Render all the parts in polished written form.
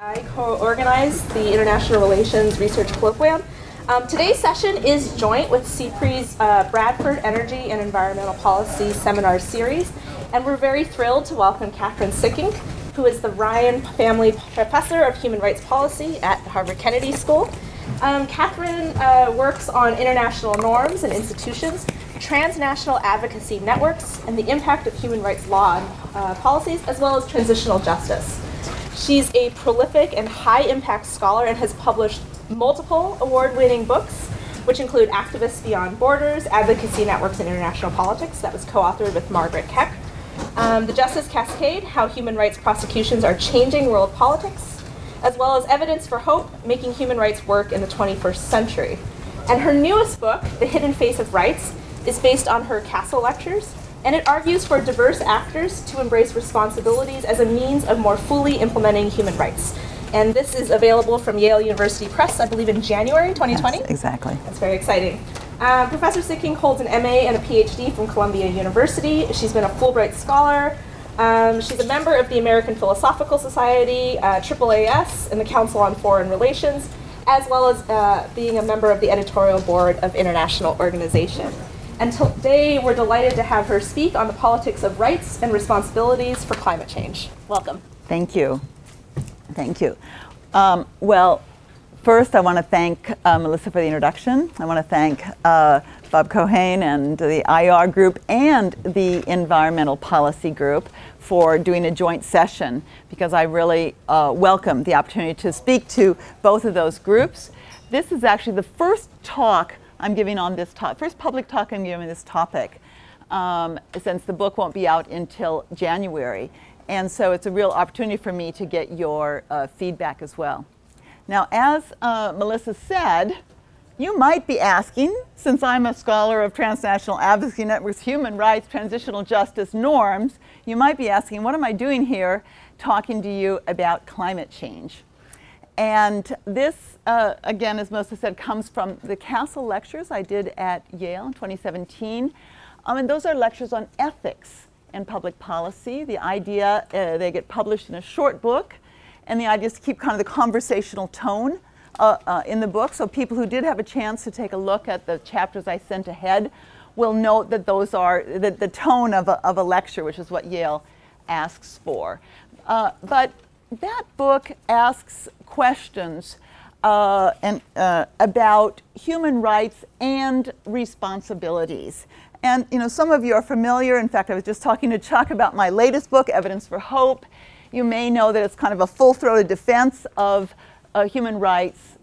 I co-organize the International Relations Research Colloquium. Today's session is joint with C-PREE's Bradford Energy and Environmental Policy Seminar Series, and we're very thrilled to welcome Kathryn Sikkink, who is the Ryan Family Professor of Human Rights Policy at Harvard Kennedy School. Kathryn works on international norms and institutions, transnational advocacy networks, and the impact of human rights law and policies, as well as transitional justice. She's a prolific and high-impact scholar and has published multiple award-winning books, which include Activists Beyond Borders, Advocacy Networks in International Politics, that was co-authored with Margaret Keck, The Justice Cascade, How Human Rights Prosecutions Are Changing World Politics, as well as Evidence for Hope, Making Human Rights Work in the 21st Century. And her newest book, The Hidden Face of Rights, is based on her Castle lectures, and it argues for diverse actors to embrace responsibilities as a means of more fully implementing human rights. And this is available from Yale University Press, I believe in January 2020. Yes, exactly. That's very exciting. Professor Sikkink holds an MA and a PhD from Columbia University. She's been a Fulbright Scholar. She's a member of the American Philosophical Society, AAAS, and the Council on Foreign Relations, as well as being a member of the editorial board of International Organization. And today, we're delighted to have her speak on the politics of rights and responsibilities for climate change. Welcome. Thank you. Thank you. Well, first, I want to thank Melissa for the introduction. I want to thank Bob Cohane and the IR group and the Environmental Policy group for doing a joint session, because I really welcome the opportunity to speak to both of those groups. This is actually the first talk I'm giving on this topic, first public talk I'm giving on this topic, since the book won't be out until January. And so it's a real opportunity for me to get your feedback as well. Now, as Melissa said, you might be asking, since I'm a scholar of transnational advocacy networks, human rights, transitional justice, norms, you might be asking, what am I doing here talking to you about climate change? And this, again, as Melissa said, comes from the Castle lectures I did at Yale in 2017. And those are lectures on ethics and public policy. The idea, they get published in a short book, and the idea is to keep kind of the conversational tone in the book. So people who did have a chance to take a look at the chapters I sent ahead will note that those are the tone of a lecture, which is what Yale asks for. But that book asks questions about human rights and responsibilities. And some of you are familiar. In fact, I was just talking to Chuck about my latest book, Evidence for Hope. You may know that it's kind of a full-throated defense of human rights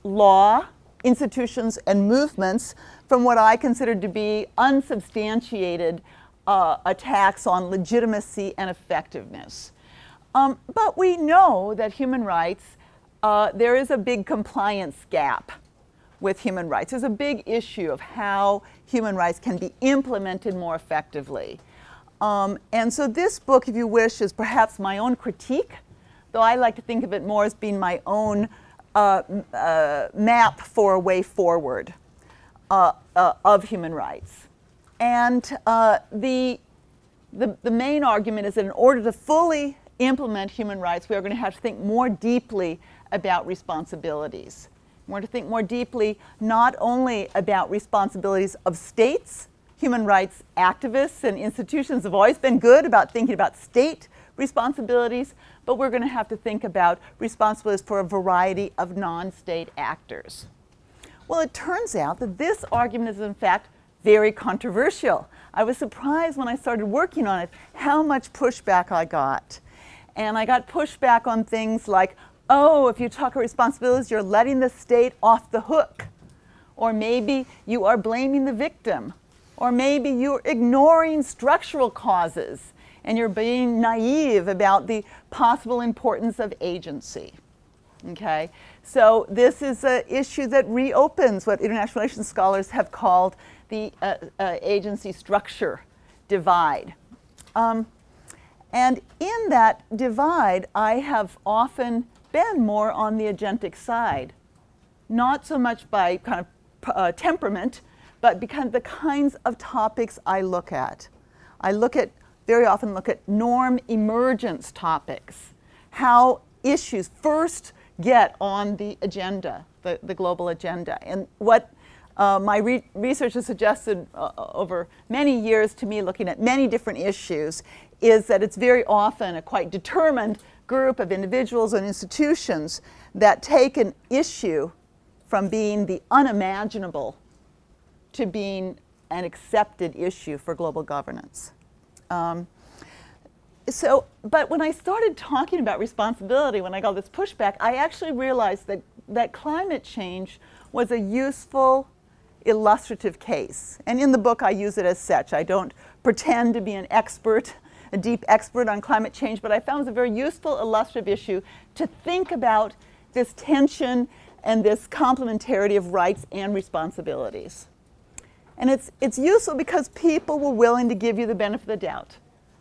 law, institutions, and movements from what I consider to be unsubstantiated attacks on legitimacy and effectiveness. But we know that human rights, there is a big compliance gap with human rights. There's a big issue of how human rights can be implemented more effectively. And so this book, if you wish, is perhaps my own critique, though I like to think of it more as being my own map for a way forward of human rights. And the main argument is that in order to fully implement human rights, we are going to have to think more deeply about responsibilities. We're going to think more deeply not only about responsibilities of states. Human rights activists and institutions have always been good about thinking about state responsibilities, but we're going to have to think about responsibilities for a variety of non-state actors. Well, it turns out that this argument is in fact very controversial. I was surprised when I started working on it how much pushback I got. And I got pushback on things like, oh, if you talk about responsibilities, you're letting the state off the hook. Or maybe you are blaming the victim. Or maybe you're ignoring structural causes and you're being naive about the possible importance of agency. Okay? So this is an issue that reopens what international relations scholars have called the agency structure divide. And in that divide, I have often been more on the agentic side, not so much by kind of temperament, but because the kinds of topics I look at. I very often look at norm emergence topics, how issues first get on the agenda, the global agenda. And what my research has suggested over many years to me, looking at many different issues, is that it's very often a quite determined group of individuals and institutions that take an issue from being the unimaginable to being an accepted issue for global governance. But when I started talking about responsibility, when I got this pushback, I actually realized that climate change was a useful, illustrative case. And in the book, I use it as such. I don't pretend to be an expert, a deep expert on climate change, but I found it was a very useful, illustrative issue to think about this tension and this complementarity of rights and responsibilities. And it's useful because people were willing to give you the benefit of the doubt,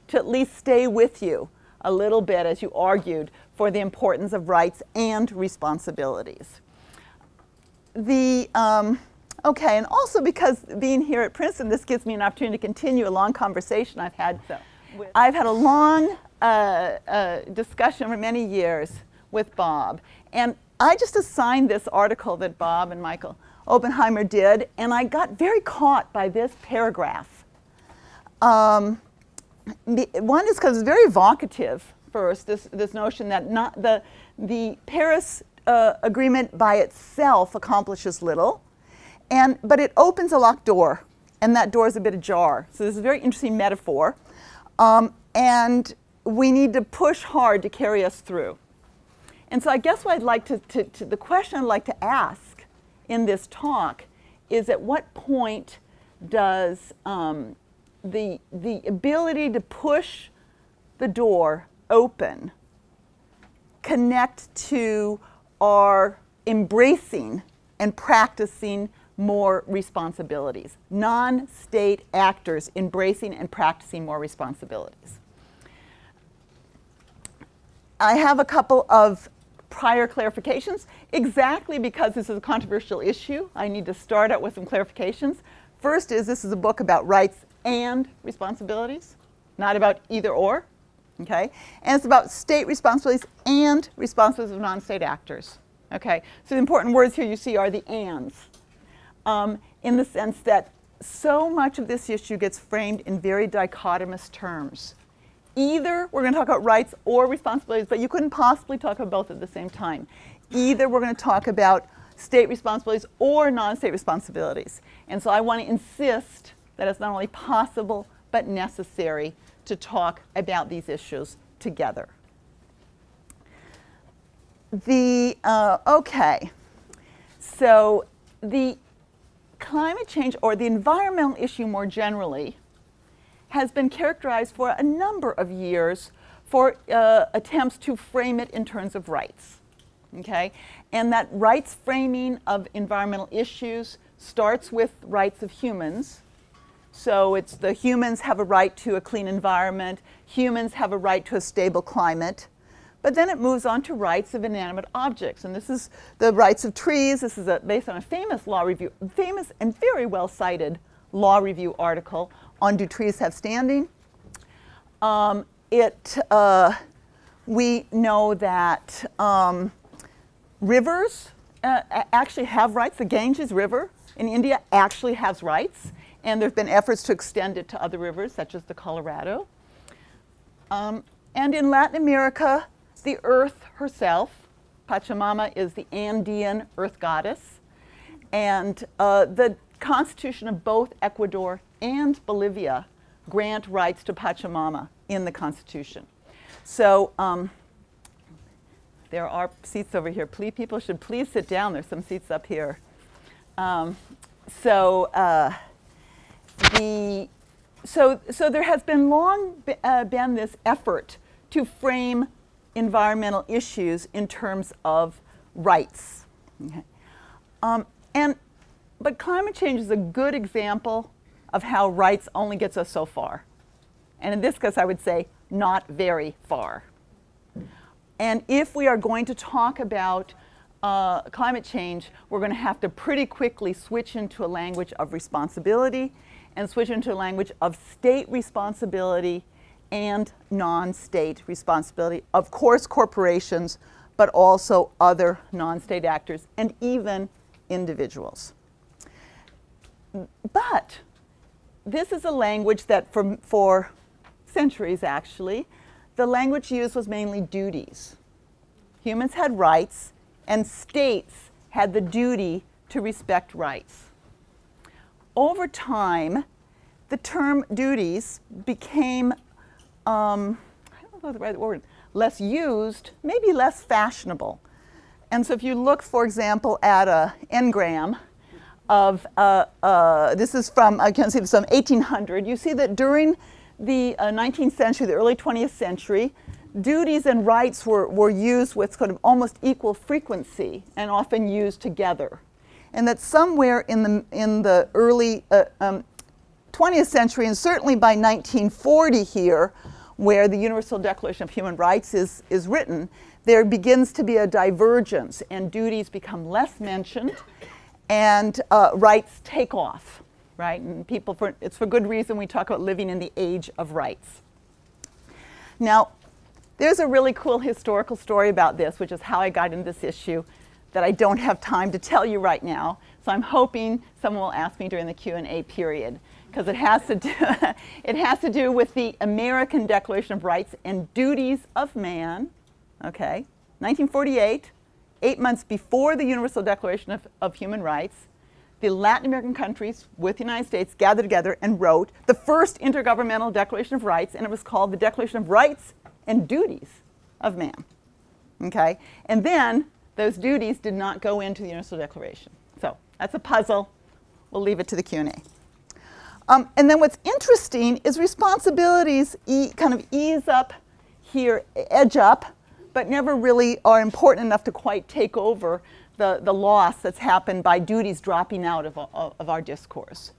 to at least stay with you a little bit as you argued for the importance of rights and responsibilities. Okay, and also because being here at Princeton, this gives me an opportunity to continue a long conversation I've had. I've had a long discussion over many years with Bob, and I just assigned this article that Bob and Michael Oppenheimer did, and I got very caught by this paragraph. One is because it's very evocative, first, this notion that the Paris Agreement by itself accomplishes little, but it opens a locked door, and that door is a bit ajar. So this is a very interesting metaphor, and we need to push hard to carry us through. And so I guess what I'd like the question I'd like to ask in this talk is, at what point does the ability to push the door open connect to our embracing and practicing more responsibilities, non-state actors embracing and practicing more responsibilities? I have a couple of prior clarifications. Exactly because this is a controversial issue, I need to start out with some clarifications. First is, this is a book about rights and responsibilities, not about either or, okay? And it's about state responsibilities and responsibilities of non-state actors, okay? So the important words here you see are the ands, in the sense that so much of this issue gets framed in very dichotomous terms. Either we're going to talk about rights or responsibilities, but you couldn't possibly talk about both at the same time. Either we're going to talk about state responsibilities or non-state responsibilities. And so I want to insist that it's not only possible but necessary to talk about these issues together. Okay, so the climate change, or the environmental issue more generally, has been characterized for a number of years for attempts to frame it in terms of rights, okay? And that rights framing of environmental issues starts with rights of humans. So it's the humans have a right to a clean environment, humans have a right to a stable climate, but then it moves on to rights of inanimate objects. And this is the rights of trees. This is based on a famous and very well cited law review article on Do Trees Have Standing? We know that rivers actually have rights. The Ganges River in India actually has rights, and there have been efforts to extend it to other rivers, such as the Colorado. And in Latin America, the earth herself, Pachamama, is the Andean earth goddess, and the constitution of both Ecuador and Bolivia grant rights to Pachamama in the Constitution. So there are seats over here. People should please sit down. There's some seats up here. So there has been long been this effort to frame environmental issues in terms of rights. Okay. But climate change is a good example of how rights only gets us so far. And in this case, I would say not very far. And if we are going to talk about climate change, we're going to have to pretty quickly switch into a language of responsibility and switch into a language of state responsibility and non-state responsibility. Of course, corporations, but also other non-state actors and even individuals. But this is a language that for centuries, actually, the language used was mainly duties. Humans had rights, and states had the duty to respect rights. Over time, the term duties became, I don't know the right word, less used, maybe less fashionable. And so if you look, for example, at an engram of, this is from, I can't see this, from 1800, you see that during the 19th century, the early 20th century, duties and rights were used with sort of almost equal frequency and often used together. And that somewhere in the early 20th century, and certainly by 1940 here, where the Universal Declaration of Human Rights is written, there begins to be a divergence, and duties become less mentioned, and rights take off, right? And people, it's for good reason we talk about living in the age of rights. Now, there's a really cool historical story about this, which is how I got into this issue, that I don't have time to tell you right now. So I'm hoping someone will ask me during the Q&A period, because it has to do with the American Declaration of Rights and Duties of Man, okay, 1948, 8 months before the Universal Declaration of Human Rights. The Latin American countries with the United States gathered together and wrote the first intergovernmental Declaration of Rights, and it was called the Declaration of Rights and Duties of Man, okay? And then those duties did not go into the Universal Declaration. So that's a puzzle. We'll leave it to the Q&A. And then what's interesting is responsibilities kind of ease up here, edge up, but never really are important enough to quite take over the loss that's happened by duties dropping out of our discourse.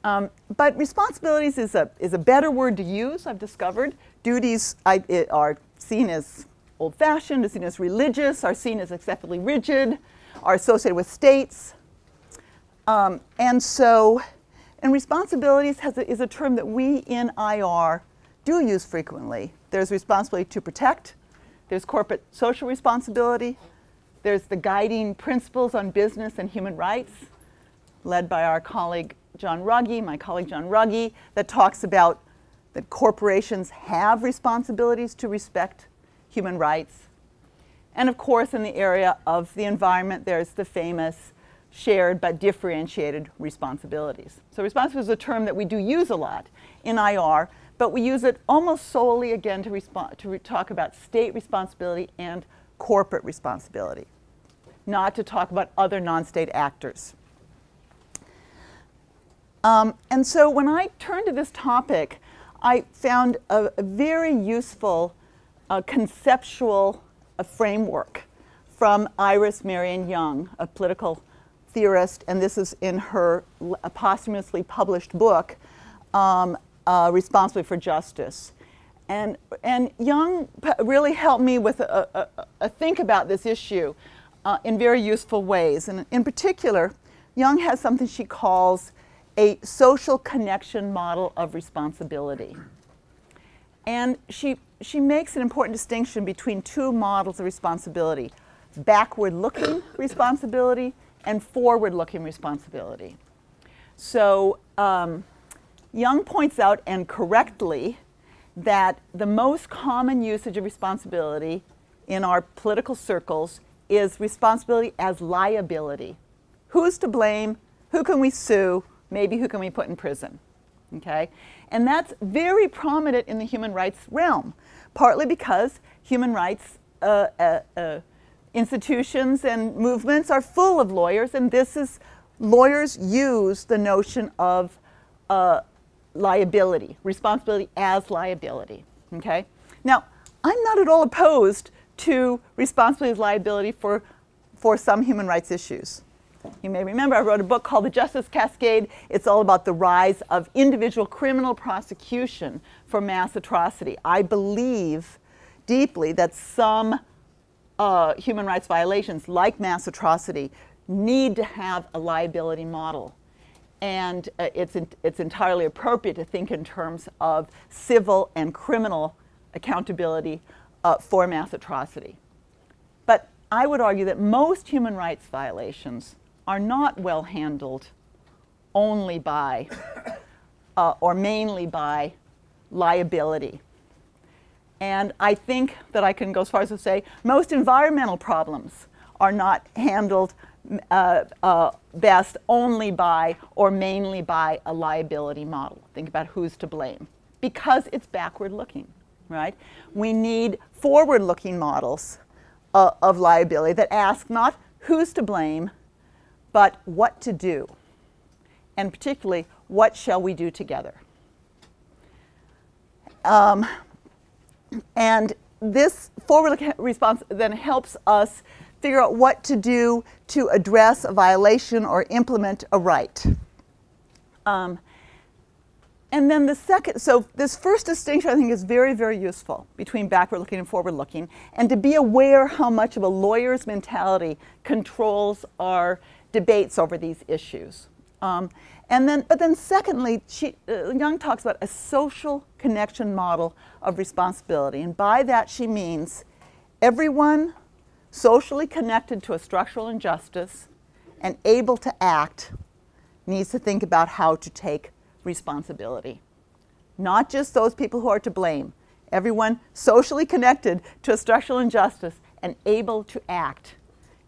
But responsibilities is a better word to use, I've discovered. Duties are seen as old-fashioned, are seen as religious, are seen as excessively rigid, are associated with states. And responsibilities is a term that we in IR do use frequently. There's responsibility to protect, there's corporate social responsibility, there's the guiding principles on business and human rights, led by our colleague John Ruggie, my colleague John Ruggie, that talks about that corporations have responsibilities to respect human rights. And of course, in the area of the environment, there's the famous shared but differentiated responsibilities. So responsibility is a term that we do use a lot in IR, but we use it almost solely, again, to talk about state responsibility and corporate responsibility, not to talk about other non-state actors. And so when I turned to this topic, I found a very useful conceptual framework from Iris Marion Young, a political theorist, and this is in her posthumously published book, Responsibility for Justice. And Young really helped me with a think about this issue in very useful ways. And in particular, Young has something she calls a social connection model of responsibility. And she makes an important distinction between two models of responsibility: backward-looking responsibility and forward-looking responsibility. So Young points out, and correctly, that the most common usage of responsibility in our political circles is responsibility as liability. Who's to blame? Who can we sue? Maybe who can we put in prison? Okay? And that's very prominent in the human rights realm, partly because human rights institutions and movements are full of lawyers, and lawyers use the notion of liability, responsibility as liability, okay? Now, I'm not at all opposed to responsibility as liability for some human rights issues. You may remember I wrote a book called The Justice Cascade. It's all about the rise of individual criminal prosecution for mass atrocity. I believe deeply that some human rights violations, like mass atrocity, need to have a liability model. and it's entirely appropriate to think in terms of civil and criminal accountability for mass atrocity. But I would argue that most human rights violations are not well handled only by or mainly by liability. And I think that I can go as far as to say most environmental problems are not handled best only by or mainly by a liability model. Think about who's to blame, because it's backward looking, right? We need forward looking models of liability that ask not who's to blame, but what to do, and particularly what shall we do together. And this forward-looking response then helps us figure out what to do to address a violation or implement a right. And then the second, so this first distinction I think is very, very useful between backward-looking and forward-looking, and to be aware how much of a lawyer's mentality controls our debates over these issues. But then secondly, Young talks about a social connection model of responsibility. And by that she means everyone socially connected to a structural injustice and able to act needs to think about how to take responsibility. Not just those people who are to blame. Everyone socially connected to a structural injustice and able to act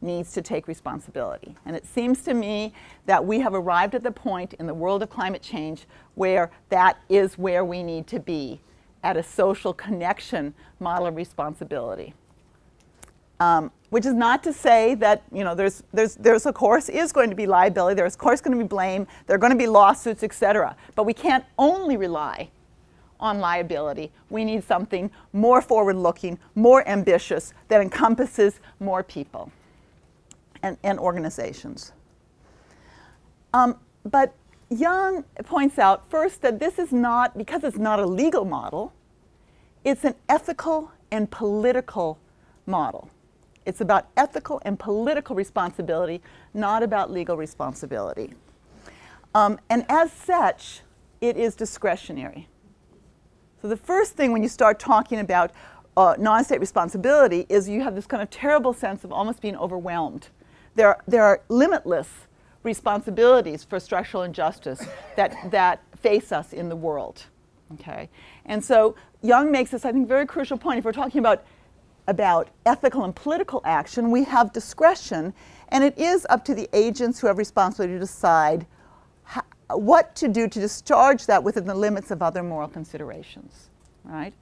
needs to take responsibility. And it seems to me that we have arrived at the point in the world of climate change where that is where we need to be, at a social connection model of responsibility. Which is not to say that, you know, there's of course is going to be liability, there's of course going to be blame, there are going to be lawsuits, etc. But we can't only rely on liability. We need something more forward-looking, more ambitious, that encompasses more people and organizations. But Young points out first that this is not, because it's not a legal model, it's an ethical and political model. It's about ethical and political responsibility, not about legal responsibility. And as such, it is discretionary. So the first thing when you start talking about non-state responsibility is you have this kind of terrible sense of almost being overwhelmed. There are limitless responsibilities for structural injustice that face us in the world. Okay? And so Young makes this, I think, very crucial point. If we're talking about ethical and political action, we have discretion, and it is up to the agents who have responsibility to decide what to do to discharge that within the limits of other moral considerations, right?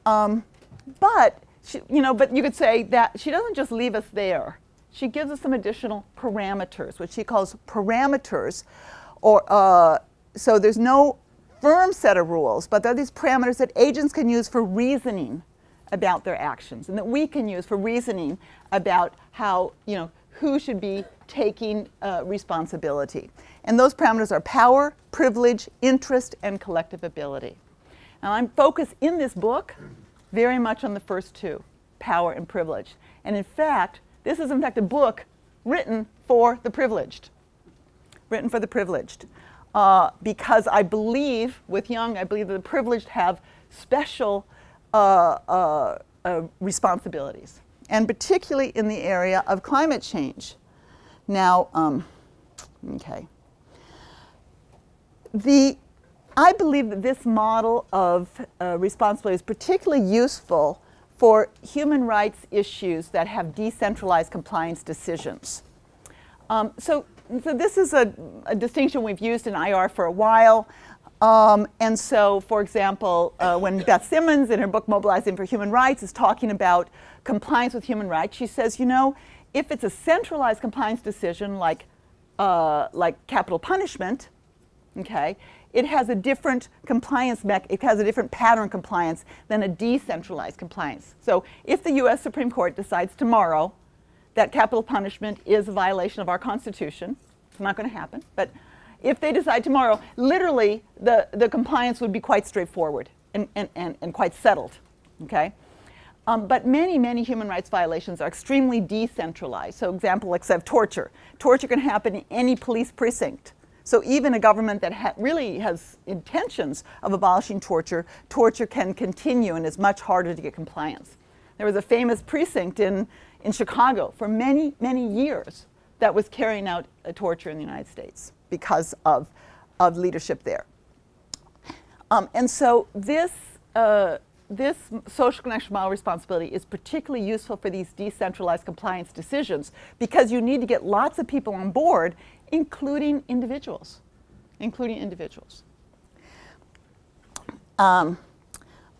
But you could say that she doesn't just leave us there. She gives us some additional parameters, which she calls parameters, so there's no firm set of rules, but there are these parameters that agents can use for reasoning about their actions, and that we can use for reasoning about how, who should be taking responsibility. And those parameters are power, privilege, interest, and collective ability. And I'm focused in this book very much on the first two, power and privilege. And in fact, this is in fact a book written for the privileged. Written for the privileged. Because I believe, with Young, I believe that the privileged have special responsibilities, and particularly in the area of climate change. Now, okay. I believe that this model of responsibility is particularly useful for human rights issues that have decentralized compliance decisions. So this is a distinction we've used in IR for a while. And so, for example, when Beth Simmons in her book Mobilizing for Human Rights is talking about compliance with human rights, she says, if it's a centralized compliance decision like capital punishment, okay, it has a different compliance it has a different pattern compliance than a decentralized compliance. So if the US Supreme Court decides tomorrow that capital punishment is a violation of our Constitution, it's not going to happen, but if they decide tomorrow, literally the compliance would be quite straightforward and quite settled, okay? But many human rights violations are extremely decentralized. So example, like torture. Torture can happen in any police precinct. So even a government that really has intentions of abolishing torture, torture can continue and is much harder to get compliance. There was a famous precinct in Chicago for many, many years that was carrying out torture in the United States because of leadership there. And so this social connection model responsibility is particularly useful for these decentralized compliance decisions because you need to get lots of people on board, including individuals.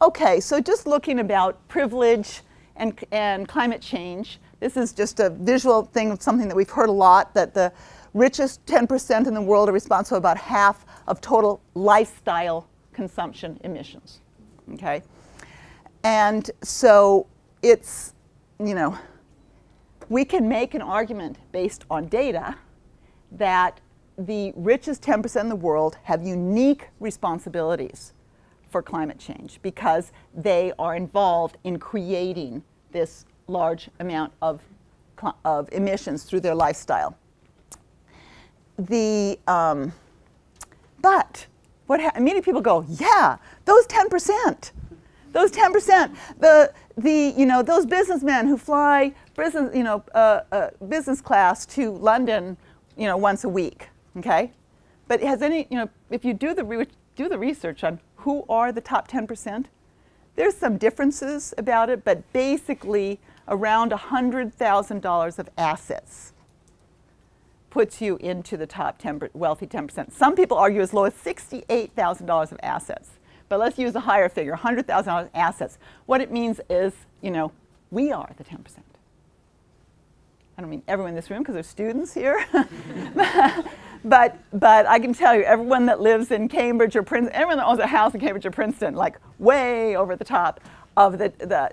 Okay, so just looking about privilege and climate change. This is just a visual thing of something that we've heard a lot, that the richest 10% in the world are responsible for about half of total lifestyle consumption emissions, okay? And so it's, you know, we can make an argument based on data that the richest 10% in the world have unique responsibilities for climate change because they are involved in creating this large amount of emissions through their lifestyle. But many people go, yeah, those 10%, those businessmen who fly business class to London, once a week, okay? But if you do the research on who are the top 10%, there's some differences about it, but basically around $100,000 of assets puts you into the top wealthy 10%. Some people argue as low as $68,000 of assets. But let's use a higher figure, $100,000 assets. What it means is, we are the 10%. I don't mean everyone in this room because there's students here. but I can tell you, everyone that lives in Cambridge or Princeton, everyone that owns a house in Cambridge or Princeton, like way over the top of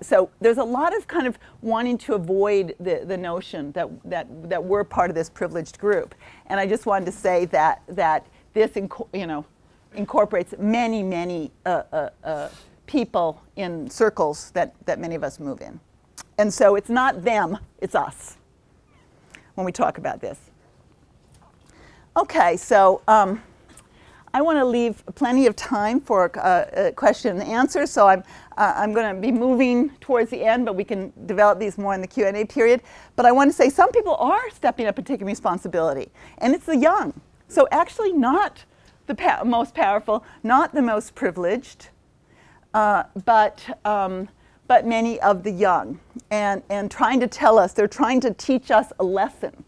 so there's a lot of kind of wanting to avoid the notion that we're part of this privileged group. And I just wanted to say that this, incorporates many people in circles that many of us move in. And so it's not them, it's us when we talk about this. Okay, so I want to leave plenty of time for a question and answer, so I'm going to be moving towards the end, but we can develop these more in the Q&A period. But I want to say some people are stepping up and taking responsibility, and it's the young. So actually not the most powerful, not the most privileged, but many of the young, and trying to tell us, they're trying to teach us a lesson.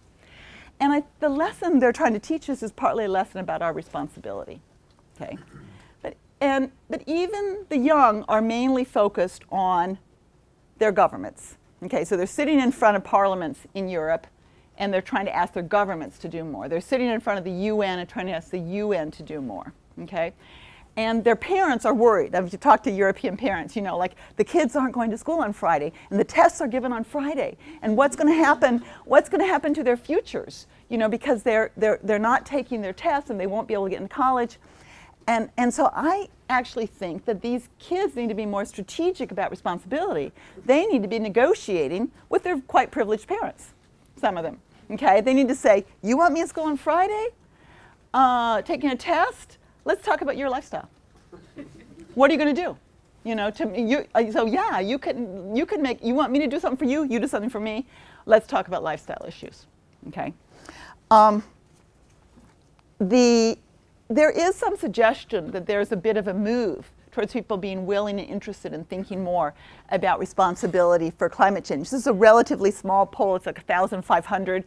And the lesson they're trying to teach us is partly a lesson about our responsibility, okay? But even the young are mainly focused on their governments, okay? So they're sitting in front of parliaments in Europe, and they're trying to ask their governments to do more. They're sitting in front of the UN and trying to ask the UN to do more, okay? And their parents are worried. If you talk to European parents, like the kids aren't going to school on Friday, and the tests are given on Friday, and what's going to happen to their futures, because they're not taking their tests and they won't be able to get into college. And so I actually think that these kids need to be more strategic about responsibility. They need to be negotiating with their quite privileged parents, some of them, okay? They need to say, you want me in school on Friday, taking a test? Let's talk about your lifestyle. What are you going to do? So yeah, you want me to do something for you, you do something for me. Let's talk about lifestyle issues, okay? There is some suggestion that there's a bit of a move towards people being willing and interested in thinking more about responsibility for climate change. This is a relatively small poll. It's like 1,500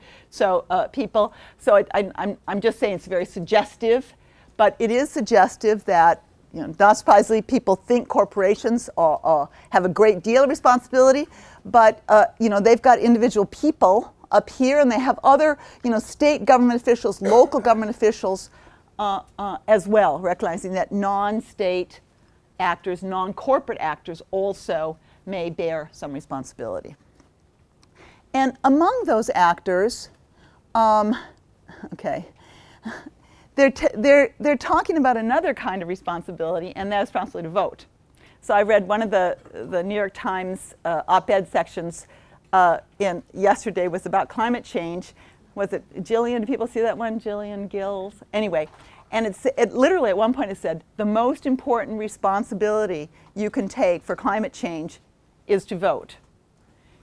people. So I'm just saying it's very suggestive. But it is suggestive that, not surprisingly, people think corporations have a great deal of responsibility, but they've got individual people up here, and they have other, state government officials, local government officials as well, recognizing that non-state actors, non-corporate actors also may bear some responsibility. And among those actors, they're talking about another kind of responsibility, and that's responsibility to vote. So I read one of the New York Times op-ed sections yesterday was about climate change. was it Jillian? Do people see that one? Jillian Gills? Anyway, and it literally at one point it said, the most important responsibility you can take for climate change is to vote.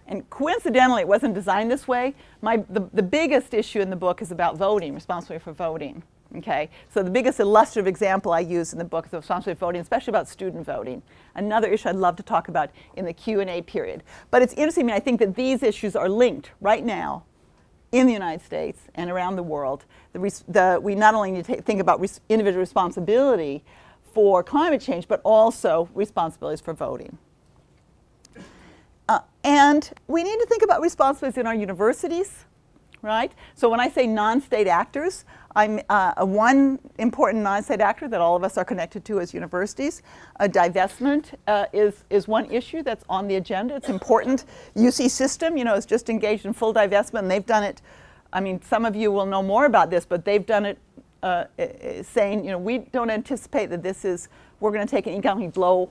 And coincidentally, it wasn't designed this way. The biggest issue in the book is about voting, responsibility for voting. Okay, so the biggest illustrative example I use in the book is responsibility for voting, especially about student voting. Another issue I'd love to talk about in the Q&A period. But it's interesting to me, I think that these issues are linked right now in the United States and around the world. We not only need to think about individual responsibility for climate change, but also responsibilities for voting. And we need to think about responsibilities in our universities, right? So when I say non-state actors, I'm one important non-state actor that all of us are connected to as universities. Divestment is one issue that's on the agenda. It's important. UC System, is just engaged in full divestment, and they've done it. I mean, some of you will know more about this, but they've done it saying, we don't anticipate that we're going to take an economic blow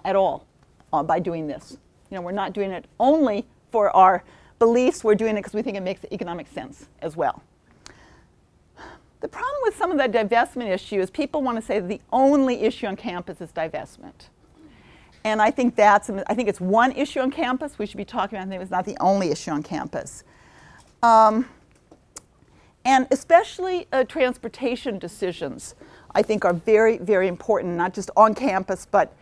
at all by doing this. We're not doing it only for our beliefs, we're doing it because we think it makes economic sense as well. The problem with some of that divestment issue is people want to say that the only issue on campus is divestment. And I think it's one issue on campus we should be talking about. I think it's not the only issue on campus. And especially transportation decisions, I think, are very, very important, not just on campus, but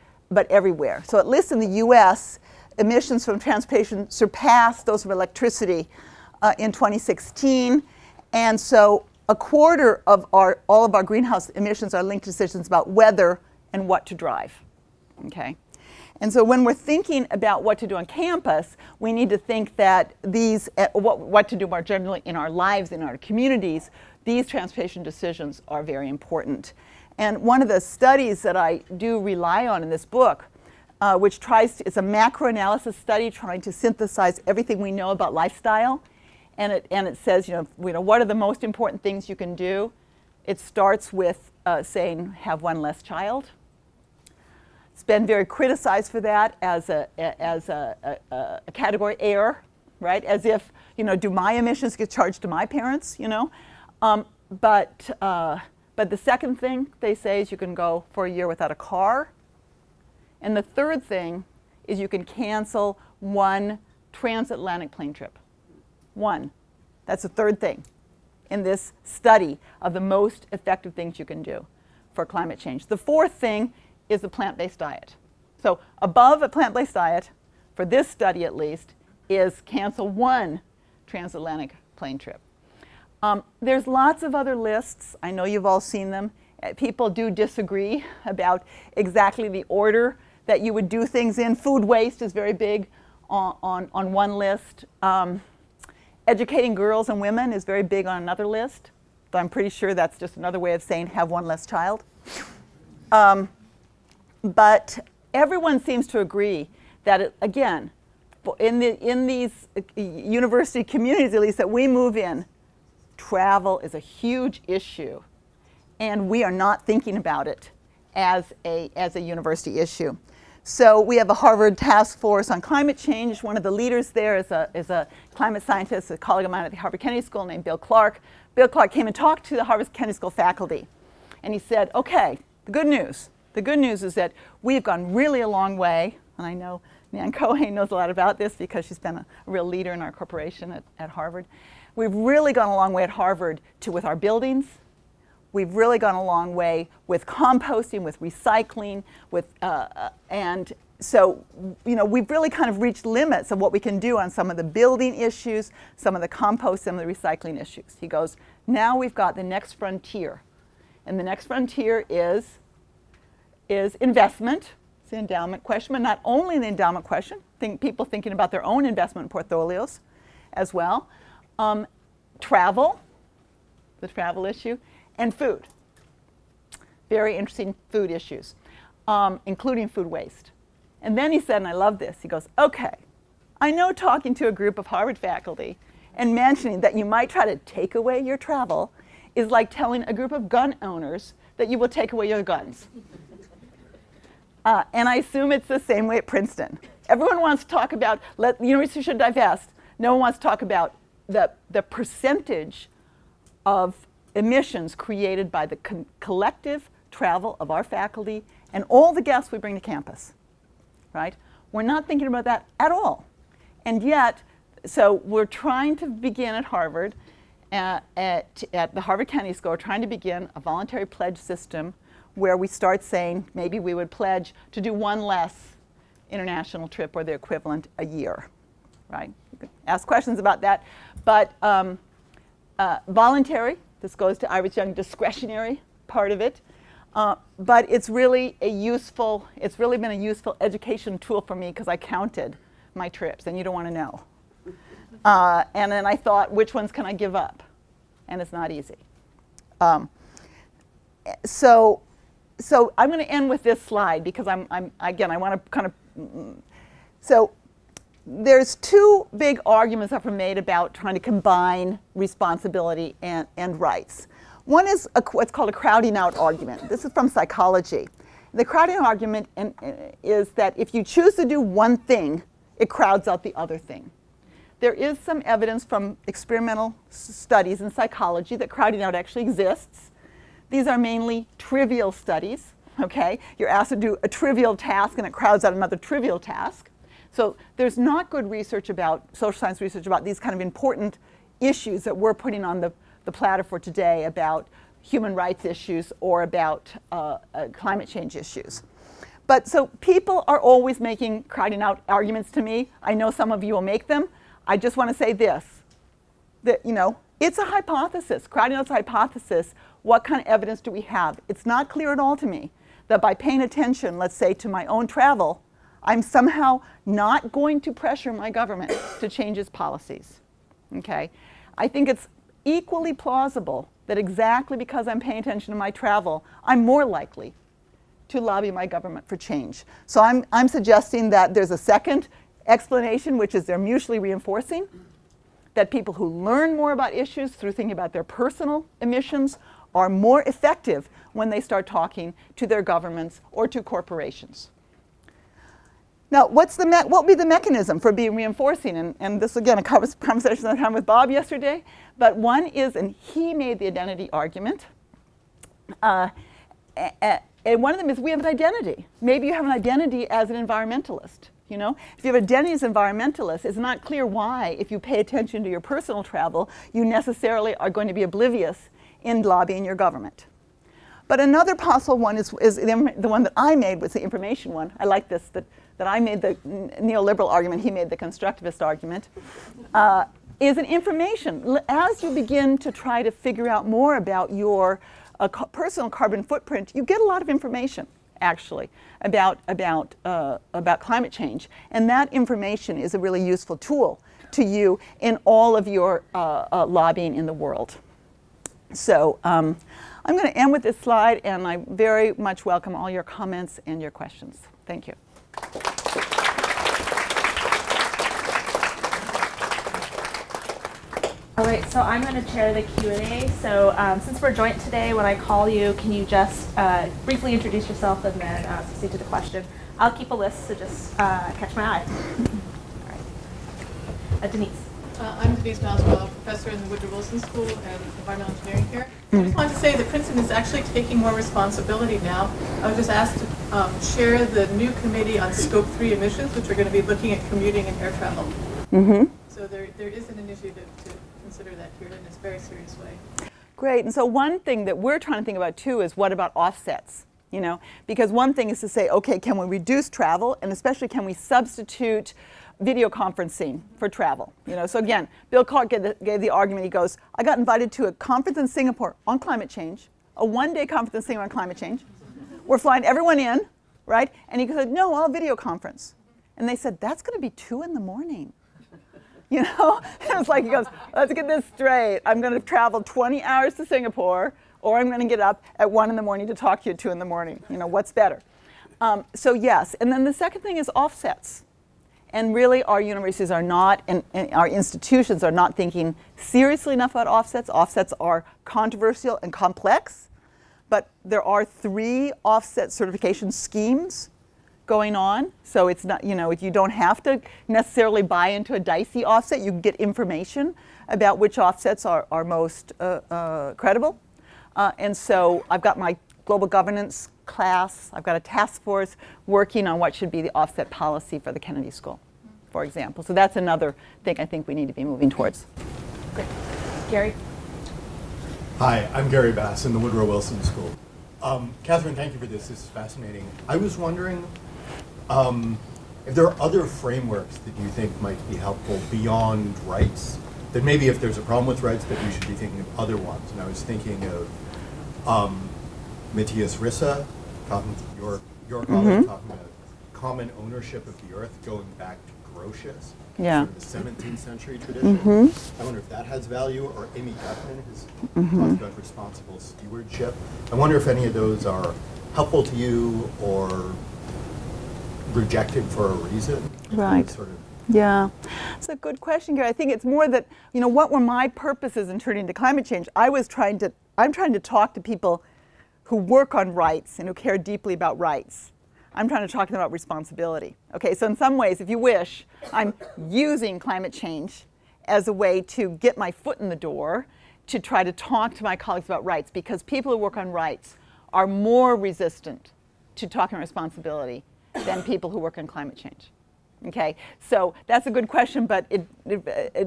everywhere. So at least in the US, emissions from transportation surpassed those of electricity in 2016. And so a quarter of all of our greenhouse emissions are linked to decisions about whether and what to drive. Okay? And so when we're thinking about what to do on campus, we need to think that what to do more generally in our lives, in our communities, these transportation decisions are very important. And one of the studies that I do rely on in this book, which it's a macro-analysis study trying to synthesize everything we know about lifestyle. And it says, what are the most important things you can do? It starts with saying, have one less child. It's been very criticized for that as a category error, right? As if, do my emissions get charged to my parents, But the second thing they say is you can go for a year without a car. And the third thing is you can cancel one transatlantic plane trip. One. That's the third thing in this study of the most effective things you can do for climate change. The fourth thing is the plant-based diet. So above a plant-based diet, for this study at least, is cancel one transatlantic plane trip. There's lots of other lists. I know you've all seen them. People do disagree about exactly the order that you would do things in. Food waste is very big on one list. Educating girls and women is very big on another list. But I'm pretty sure that's just another way of saying have one less child. But everyone seems to agree that, again, in these university communities, at least that we move in, travel is a huge issue. And we are not thinking about it as a university issue. So we have a Harvard task force on climate change. One of the leaders there is a climate scientist, a colleague of mine at the Harvard Kennedy School named Bill Clark. Bill Clark came and talked to the Harvard Kennedy School faculty. And he said, okay, the good news is that we've gone really a long way. And I know Nan Cohen knows a lot about this because she's been a real leader in our corporation at Harvard. We've really gone a long way at Harvard with our buildings. We've really gone a long way with composting, with recycling, and so we've really kind of reached limits of what we can do on some of the building issues, some of the compost, some of the recycling issues. He goes, now we've got the next frontier, and the next frontier is investment. It's an endowment question, but not only the endowment question. People thinking about their own investment portfolios as well. Travel, the travel issue. And food. Very interesting food issues, including food waste. And then he said, and I love this, he goes, okay, I know talking to a group of Harvard faculty and mentioning that you might try to take away your travel is like telling a group of gun owners that you will take away your guns. And I assume it's the same way at Princeton. Everyone wants to talk about, the university should divest. No one wants to talk about the percentage of emissions created by the collective travel of our faculty and all the guests we bring to campus, right? We're not thinking about that at all. And yet, so we're trying to begin at Harvard, at the Harvard Kennedy School, we're trying to begin a voluntary pledge system where we start saying maybe we would pledge to do one less international trip or the equivalent a year, right? You can ask questions about that. But voluntary, this goes to Iris Young, discretionary part of it. But it's really been a useful education tool for me because I counted my trips, and you don't want to know. And then I thought, which ones can I give up? And it's not easy. So I'm going to end with this slide because I want to kind of, so there's two big arguments that were made about trying to combine responsibility and rights. One is what's called a crowding out argument. This is from psychology. The crowding out argument is that if you choose to do one thing, it crowds out the other thing. There is some evidence from experimental studies in psychology that crowding out actually exists. These are mainly trivial studies, okay? You're asked to do a trivial task and it crowds out another trivial task. So there's not good research about, social science research about these kind of important issues that we're putting on the platter for today about human rights issues or about climate change issues. But so people are always making crowding out arguments to me. I know some of you will make them. I just want to say this, that, you know, it's a hypothesis. Crowding out's a hypothesis. What kind of evidence do we have? It's not clear at all to me that by paying attention, let's say, to my own travel, I'm somehow not going to pressure my government to change its policies, okay? I think it's equally plausible that exactly because I'm paying attention to my travel, I'm more likely to lobby my government for change. So I'm suggesting that there's a second explanation, which is they're mutually reinforcing, that people who learn more about issues through thinking about their personal emissions are more effective when they start talking to their governments or to corporations. Now, what would be the mechanism for being reinforcing? And this, again, a conversation I had with Bob yesterday. But one is, and he made the identity argument, and one of them is we have an identity. Maybe you have an identity as an environmentalist. You know, if you have identity as an environmentalist, it's not clear why, if you pay attention to your personal travel, you necessarily are going to be oblivious in lobbying your government. But another possible one is the one that I made, was the information one. I like this, that I made the neoliberal argument, he made the constructivist argument, is an information. As you begin to try to figure out more about your personal carbon footprint, you get a lot of information, actually, about climate change. And that information is a really useful tool to you in all of your lobbying in the world. So I'm going to end with this slide, and I very much welcome all your comments and your questions. Thank you. All right, so I'm going to chair the Q&A. So since we're joint today, when I call you, can you just briefly introduce yourself and then succeed to the question? I'll keep a list, so just catch my eye. All right. Denise. I'm Denise Niehaus, professor in the Woodrow Wilson School and environmental engineering here. I just wanted to say that Princeton is actually taking more responsibility now. I was just asked to chair the new committee on Scope 3 emissions, which are going to be looking at commuting and air travel. Mm-hmm. So there is an initiative to consider that here in this very serious way. Great. And so one thing that we're trying to think about too is what about offsets? You know, because one thing is to say, okay, can we reduce travel, and especially can we substitute video conferencing for travel? You know, so again, Bill Clark gave the argument. He goes, I got invited to a conference in Singapore on climate change, a one-day conference in Singapore on climate change. We're flying everyone in, right? And he said, no, I'll video conference. And they said, that's going to be 2 in the morning. You know, and it's like, he goes, let's get this straight. I'm going to travel 20 hours to Singapore, or I'm going to get up at 1 in the morning to talk to you at 2 in the morning. You know, what's better? So yes, and then the second thing is offsets. And really, our universities are not, and our institutions are not thinking seriously enough about offsets. Offsets are controversial and complex, but there are 3 offset certification schemes going on. So it's not, you know, you don't have to necessarily buy into a dicey offset. You can get information about which offsets are most credible. And so I've got my global governance class. I've got a task force working on what should be the offset policy for the Kennedy School, for example. So that's another thing I think we need to be moving towards. Great. Gary? Hi, I'm Gary Bass in the Woodrow Wilson School. Kathryn, thank you for this. This is fascinating. I was wondering if there are other frameworks that you think might be helpful beyond rights, that maybe if there's a problem with rights that we should be thinking of other ones. And I was thinking of Matthias Rissa, talking to your colleague, talking about common ownership of the earth going back to Grotius, Yeah. sort of the 17th century tradition. I wonder if that has value, or Amy Gutman has talked about responsible stewardship. I wonder if any of those are helpful to you or rejected for a reason. Right. Sort of. Yeah, it's a good question, Gary. I think it's more that, you know, what were my purposes in turning to climate change? I'm trying to talk to people who work on rights and who care deeply about rights. I'm trying to talk to them about responsibility. Okay, so in some ways, if you wish, I'm using climate change as a way to get my foot in the door to try to talk to my colleagues about rights, because people who work on rights are more resistant to talking responsibility than people who work on climate change. Okay, so that's a good question, but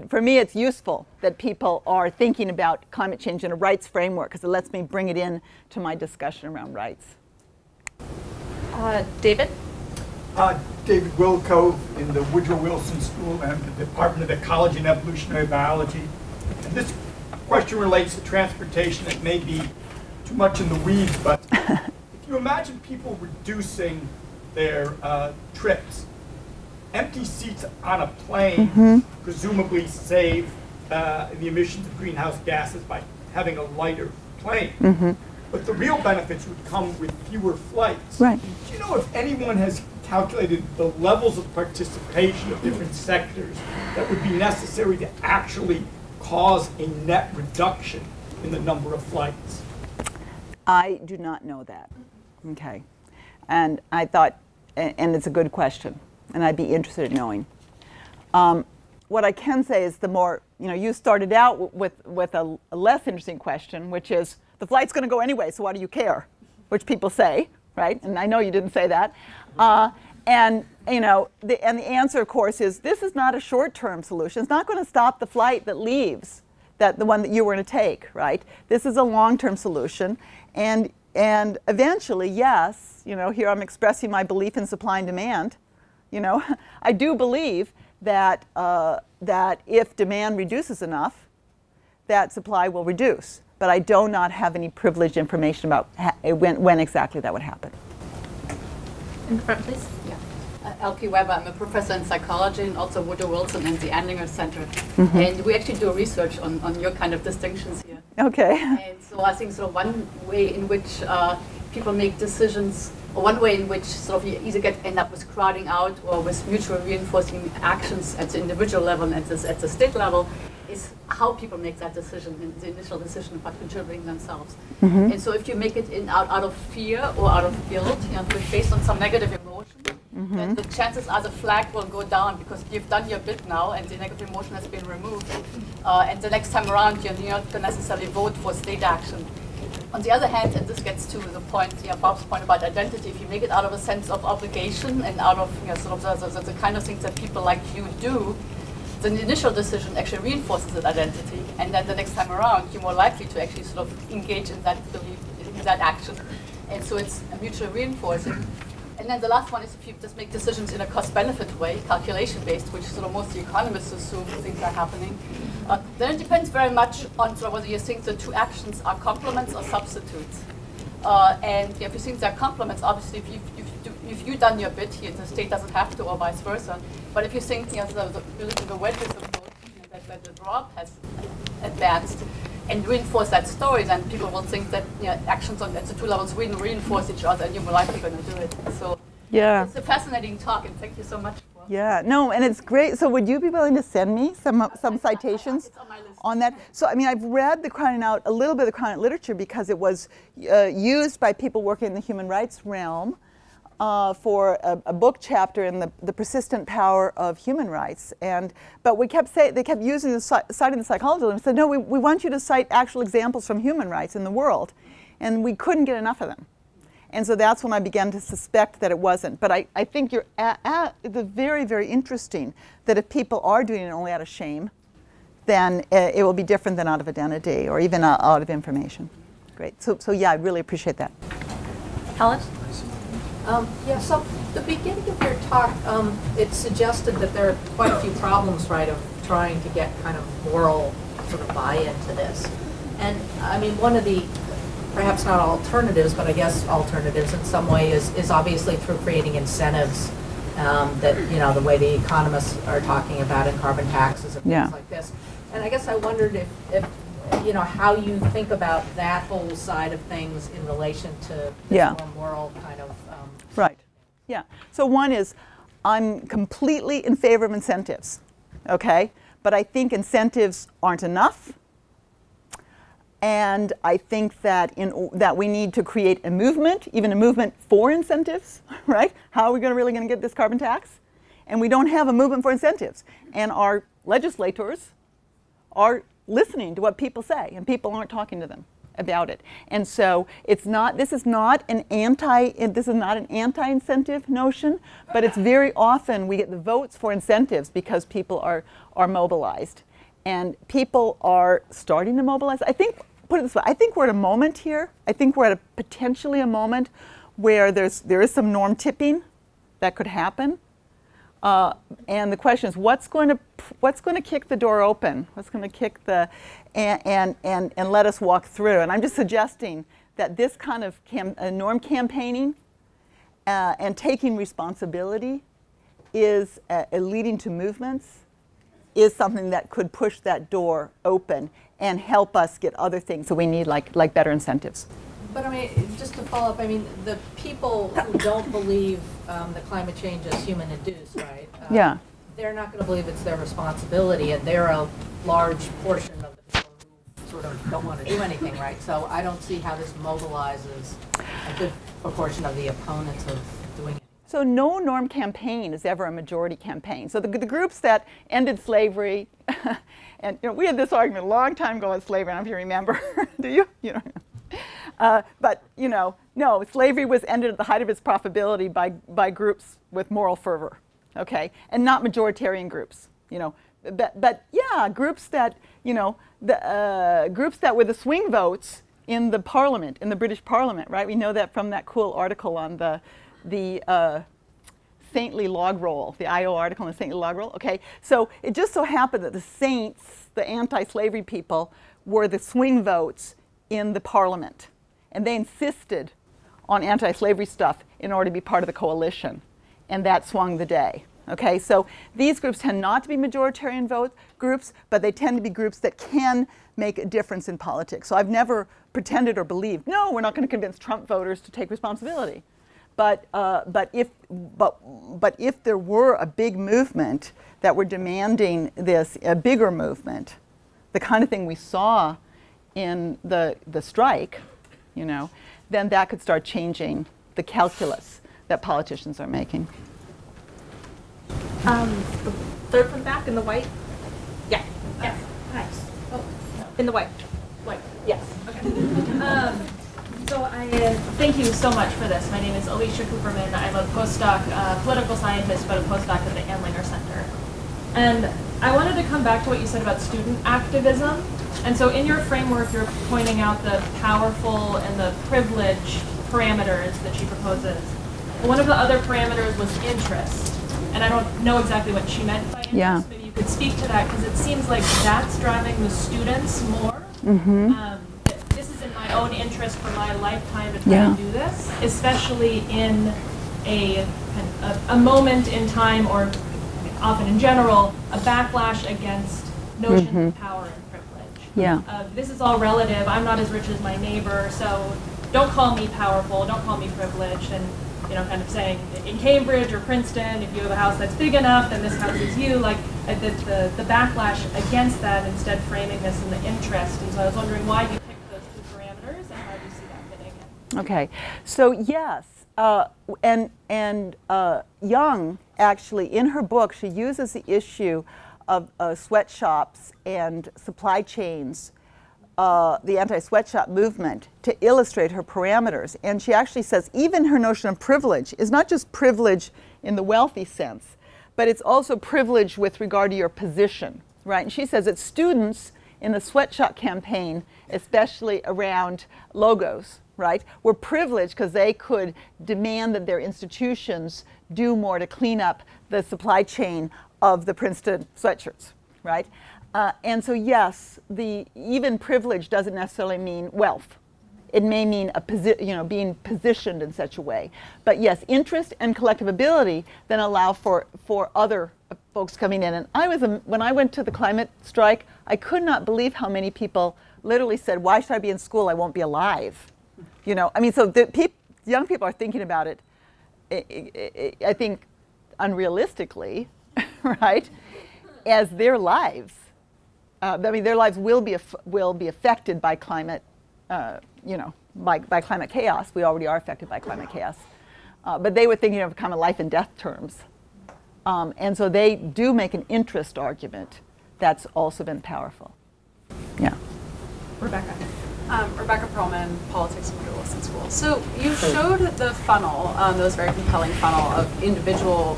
for me it's useful that people are thinking about climate change in a rights framework, because it lets me bring it in to my discussion around rights. David? David Wilco in the Woodrow Wilson School and the Department of Ecology and Evolutionary Biology. And this question relates to transportation. It may be too much in the weeds, but if you imagine people reducing their trips, empty seats on a plane presumably save the emissions of greenhouse gases by having a lighter plane. But the real benefits would come with fewer flights. Right. Do you know if anyone has calculated the levels of participation of different sectors that would be necessary to actually cause a net reduction in the number of flights? I do not know that. Okay, and I thought, and it's a good question, and I'd be interested in knowing. What I can say is the more, you know, you started out with a less interesting question, which is, the flight's going to go anyway, so why do you care? Which people say, right? And I know you didn't say that. And you know, the answer, of course, is this is not a short-term solution. It's not going to stop the flight that leaves, the one that you were going to take, right? This is a long-term solution, and eventually, yes, you know, here I'm expressing my belief in supply and demand. You know, I do believe that that if demand reduces enough, that supply will reduce. But I do not have any privileged information about when exactly that would happen. In the front, please. Yeah. Elke Weber, I'm a professor in psychology and also Woodrow Wilson and the Deniers Center. And we actually do research on your kind of distinctions here. Okay. And so I think sort of one way in which people make decisions, or one way in which sort of you either end up with crowding out or with mutual reinforcing actions at the individual level and at the state level, is how people make that decision, the initial decision about contributing themselves. And so if you make it out of fear or out of guilt, you know, based on some negative emotion, then the chances are the flag will go down because you've done your bit now and the negative emotion has been removed. And the next time around, you're not going to necessarily vote for state action. On the other hand, and this gets to the point, Bob's point about identity, if you make it out of a sense of obligation and out of sort of the kind of things that people like you do, then the initial decision actually reinforces that identity, and then the next time around, you're more likely to actually sort of engage in that belief, in that action. And so it's mutually reinforcing. And then the last one is if you just make decisions in a cost-benefit way, calculation-based, which sort of most of the economists assume things are happening, then it depends very much on sort of whether you think the two actions are complements or substitutes. And if you think they're complements, obviously if you've done your bit here, the state doesn't have to, or vice versa. But if you think the wedges approach, that the drop has advanced, and reinforce that story, then people will think that actions on the two levels will reinforce each other, and you're more likely going to do it. So yeah, it's a fascinating talk, and thank you so much. Yeah, no, and it's great. So would you be willing to send me some citations on that? So I mean, I've read the crowding out, a little bit of the crowding out literature because it was used by people working in the human rights realm for a book chapter in the persistent power of human rights, but they kept using citing the psychology, and said, no, we want you to cite actual examples from human rights in the world, and we couldn't get enough of them. And so that's when I began to suspect that it wasn't. But I think you're it's very, very interesting that if people are doing it only out of shame, then it will be different than out of identity or even out of information. Great. So yeah, I really appreciate that. Helen? Yeah, so the beginning of your talk, it suggested that there are quite a few problems, right, of trying to get kind of moral sort of buy-in to this. And I mean, one of the, perhaps not alternatives, but I guess alternatives in some way is obviously through creating incentives that, you know, the way the economists are talking about in carbon taxes and things like this. And I guess I wondered if you know, how you think about that whole side of things in relation to this more moral kind of... Right. Yeah. So one is, I'm completely in favor of incentives, okay? But I think incentives aren't enough. And I think that that we need to create a movement, even a movement for incentives, right? How are we really going to get this carbon tax? And we don't have a movement for incentives. And our legislators are listening to what people say, and people aren't talking to them about it. And so this is not an anti-incentive notion, but it's very often we get the votes for incentives because people are mobilized. And people are starting to mobilize. I think, put it this way, I think we're at a moment here, I think we're at potentially a moment where there is some norm tipping that could happen. And the question is, what's going to kick the door open? What's going to kick the and let us walk through? And I'm just suggesting that this kind of norm campaigning and taking responsibility is leading to movements is something that could push that door open and help us get other things that we need, like better incentives. But I mean, just to follow up, I mean, the people who don't believe that climate change is human induced, right? They're not going to believe it's their responsibility, and they're a large portion of the people who sort of don't want to do anything, right? So I don't see how this mobilizes a good proportion of the opponents of doing it. So no norm campaign is ever a majority campaign. So the groups that ended slavery, and you know, we had this argument a long time ago on slavery. I don't know if you remember. Do you? You know. But you know, no, slavery was ended at the height of its profitability by groups with moral fervor, okay, and not majoritarian groups, you know. But yeah, groups that, you know, groups that were the swing votes in the Parliament, in the British Parliament, right? We know that from that cool article on the saintly log roll, the IO article on the saintly log roll. Okay, so it just so happened that the saints, the anti-slavery people, were the swing votes in the Parliament, and they insisted on anti-slavery stuff in order to be part of the coalition, and that swung the day. Okay, so these groups tend not to be majoritarian groups, but they tend to be groups that can make a difference in politics. So I've never pretended or believed, no, we're not going to convince Trump voters to take responsibility. But if there were a big movement that were demanding this, a bigger movement, the kind of thing we saw in the strike, you know, then that could start changing the calculus that politicians are making. The third from back in the white. Yeah. Yes. Nice. Oh, in the white. white. Yes. Okay. So I thank you so much for this. My name is Alicia Cooperman. I'm a postdoc, political scientist, but a postdoc at the Andlinger Center. And I wanted to come back to what you said about student activism. And so in your framework, you're pointing out the powerful and the privilege parameters that she proposes. One of the other parameters was interest. And I don't know exactly what she meant by interest. Yeah. Maybe you could speak to that, because it seems like that's driving the students more. Mm-hmm. This is in my own interest for my lifetime to try to do this, especially in a moment in time, or often in general, a backlash against notions of power and privilege. Yeah. This is all relative. I'm not as rich as my neighbor, so don't call me powerful, don't call me privileged, and you know, kind of saying in Cambridge or Princeton, if you have a house that's big enough, then this house is you. Like the backlash against that, instead framing this in the interest. And so I was wondering why you picked those two parameters and how do you see that fitting in? Okay, so yes, Young, actually, in her book, she uses the issue of sweatshops and supply chains, the anti-sweatshop movement, to illustrate her parameters. And she actually says even her notion of privilege is not just privilege in the wealthy sense, but it's also privilege with regard to your position, right? And she says that students in the sweatshop campaign, especially around logos, right, were privileged because they could demand that their institutions do more to clean up the supply chain of the Princeton sweatshirts, right? And so yes, even privilege doesn't necessarily mean wealth. It may mean being positioned in such a way. But yes, interest and collective ability then allow for other folks coming in. And when I went to the climate strike, I could not believe how many people literally said, "Why should I be in school? I won't be alive." I mean, so young people are thinking about it, I think, unrealistically, right, as their lives. I mean, their lives will be affected by climate, by climate chaos. We already are affected by climate chaos, but they were thinking of kind of life and death terms, and so they do make an interest argument that's also been powerful. Yeah. Rebecca. Rebecca Perlman, Politics in Woodrow Wilson School. So you showed the funnel, those very compelling funnel of individual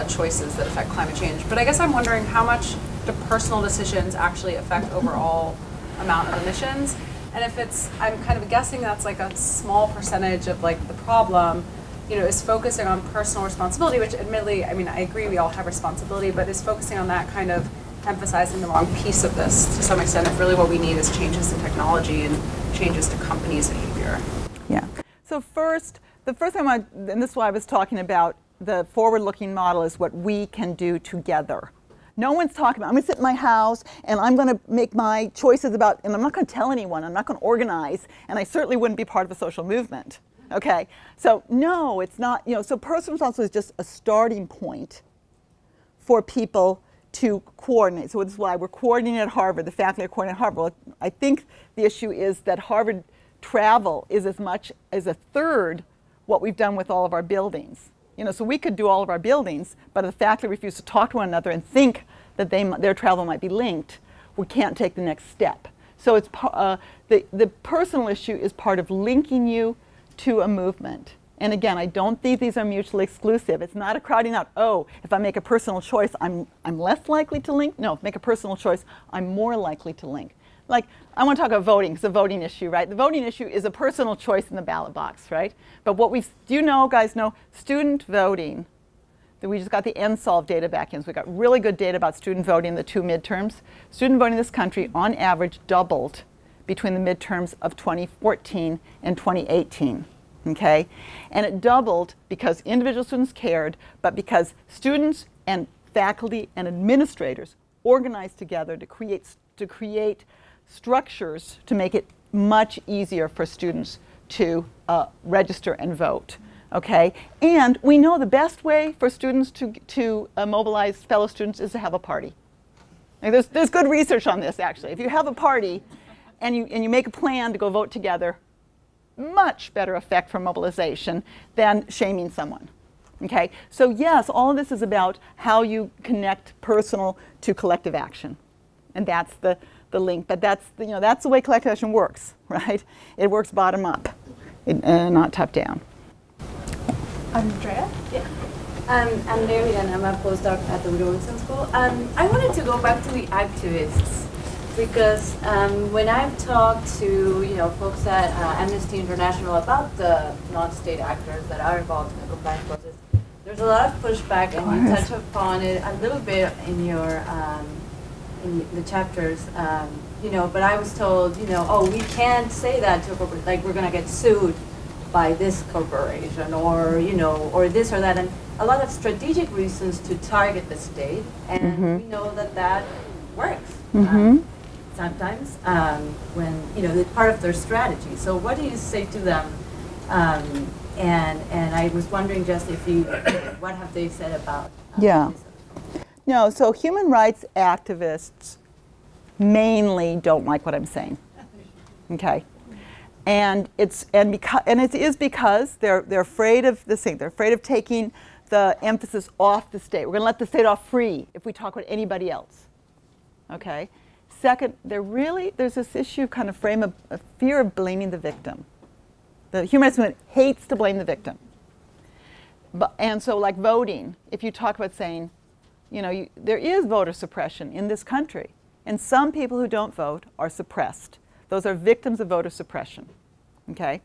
choices that affect climate change. But I guess I'm wondering how much do personal decisions actually affect overall amount of emissions? And if I'm kind of guessing that's like a small percentage of like the problem, is focusing on personal responsibility, which admittedly, I mean, I agree we all have responsibility, but is focusing on that kind of emphasizing the wrong piece of this to some extent, if really what we need is changes in technology and changes to companies' behavior. Yeah. So the first thing and this is why I was talking about the forward-looking model is what we can do together. No one's talking about, I'm going to sit in my house and I'm going to make my choices about, and I'm not going to tell anyone, I'm not going to organize, and I certainly wouldn't be part of a social movement. Okay? So no, it's not, so personal responsibility is just a starting point for people to coordinate. So this is why we're coordinating at Harvard, the faculty are coordinating at Harvard. Well, I think the issue is that Harvard travel is as much as a third what we've done with all of our buildings. So we could do all of our buildings, but if the faculty refuse to talk to one another and think that their travel might be linked, we can't take the next step. So it's the personal issue is part of linking you to a movement. And again, I don't think these are mutually exclusive. It's not a crowding out, oh, if I make a personal choice, I'm less likely to link. No, if I make a personal choice, I'm more likely to link. Like, I want to talk about voting. It's a voting issue, right? The voting issue is a personal choice in the ballot box, right? But what guys know, student voting, that we just got the NSOLV data back in. So we got really good data about student voting in the 2 midterms. Student voting in this country, on average, doubled between the midterms of 2014 and 2018. Okay, and it doubled because individual students cared, but because students and faculty and administrators organized together to create structures to make it much easier for students to register and vote. Okay, and we know the best way for students to mobilize fellow students is to have a party. Like there's good research on this actually. If you have a party and you make a plan to go vote together, much better effect for mobilization than shaming someone. Okay, so yes, all of this is about how you connect personal to collective action, and that's the link. But that's the way collective action works, right? It works bottom up, not top down. Andrea? Yeah. I'm Mary, and I'm a postdoc at the Woodrow Wilson School. I wanted to go back to the activists. Because when I've talked to folks at Amnesty International about the non-state actors that are involved in the compliance process, there's a lot of pushback, and you touch upon it a little bit in your in the chapters. But I was told, oh, we can't say that to a corporate, like we're going to get sued by this corporation, or or this or that, and a lot of strategic reasons to target the state, and we know that works. Sometimes when it's part of their strategy. So what do you say to them? And I was wondering just if what have they said about this? No, so human rights activists mainly don't like what I'm saying. Okay, And it is because they're afraid of this thing. They're afraid of taking the emphasis off the state. We're going to let the state off free if we talk about anybody else. Okay. Second, there's this issue kind of frame of a fear of blaming the victim. The human rights movement hates to blame the victim. And so, like voting, if you talk about saying, there is voter suppression in this country, and some people who don't vote are suppressed. Those are victims of voter suppression. Okay,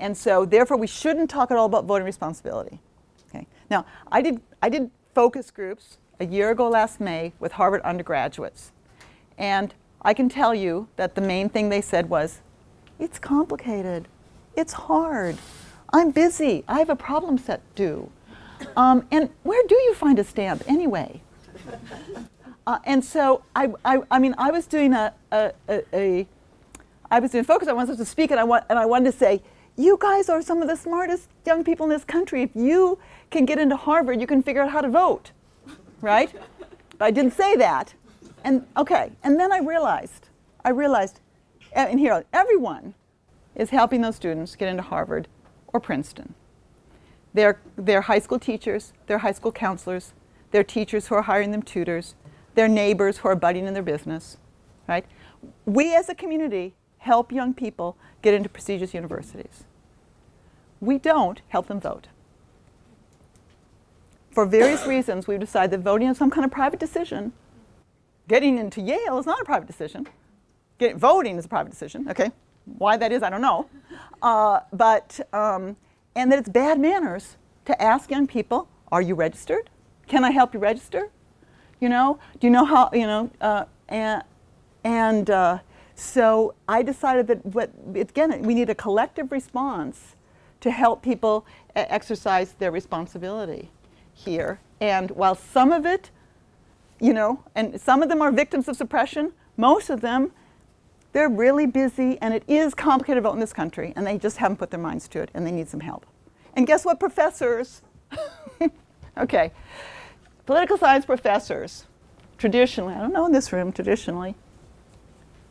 and so therefore we shouldn't talk at all about voting responsibility. Okay. Now, I did focus groups a year ago last May with Harvard undergraduates, and I can tell you that the main thing they said was, it's complicated, it's hard, I'm busy, I have a problem set due, and where do you find a stamp anyway? And so I was doing I was doing focus. I wanted to speak, and I wanted to say, you guys are some of the smartest young people in this country. If you can get into Harvard, you can figure out how to vote, right? But I didn't say that. And okay, and then I realized, and here, everyone is helping those students get into Harvard or Princeton. They're high school teachers, they're high school counselors, they're teachers who are hiring them tutors, they're neighbors who are budding in their business, right? We as a community help young people get into prestigious universities. We don't help them vote. For various reasons, we've decided that voting is some kind of private decision. Getting into Yale is not a private decision. Voting is a private decision, okay? Why that is, I don't know. And that it's bad manners to ask young people, are you registered? Can I help you register? Do you know how, so I decided that again, we need a collective response to help people exercise their responsibility here. And while some of it, and some of them are victims of suppression, most of them, they're really busy, and it is complicated to vote in this country, and they just haven't put their minds to it, and they need some help. And guess what, professors? Okay. Political science professors, traditionally, I don't know in this room, traditionally,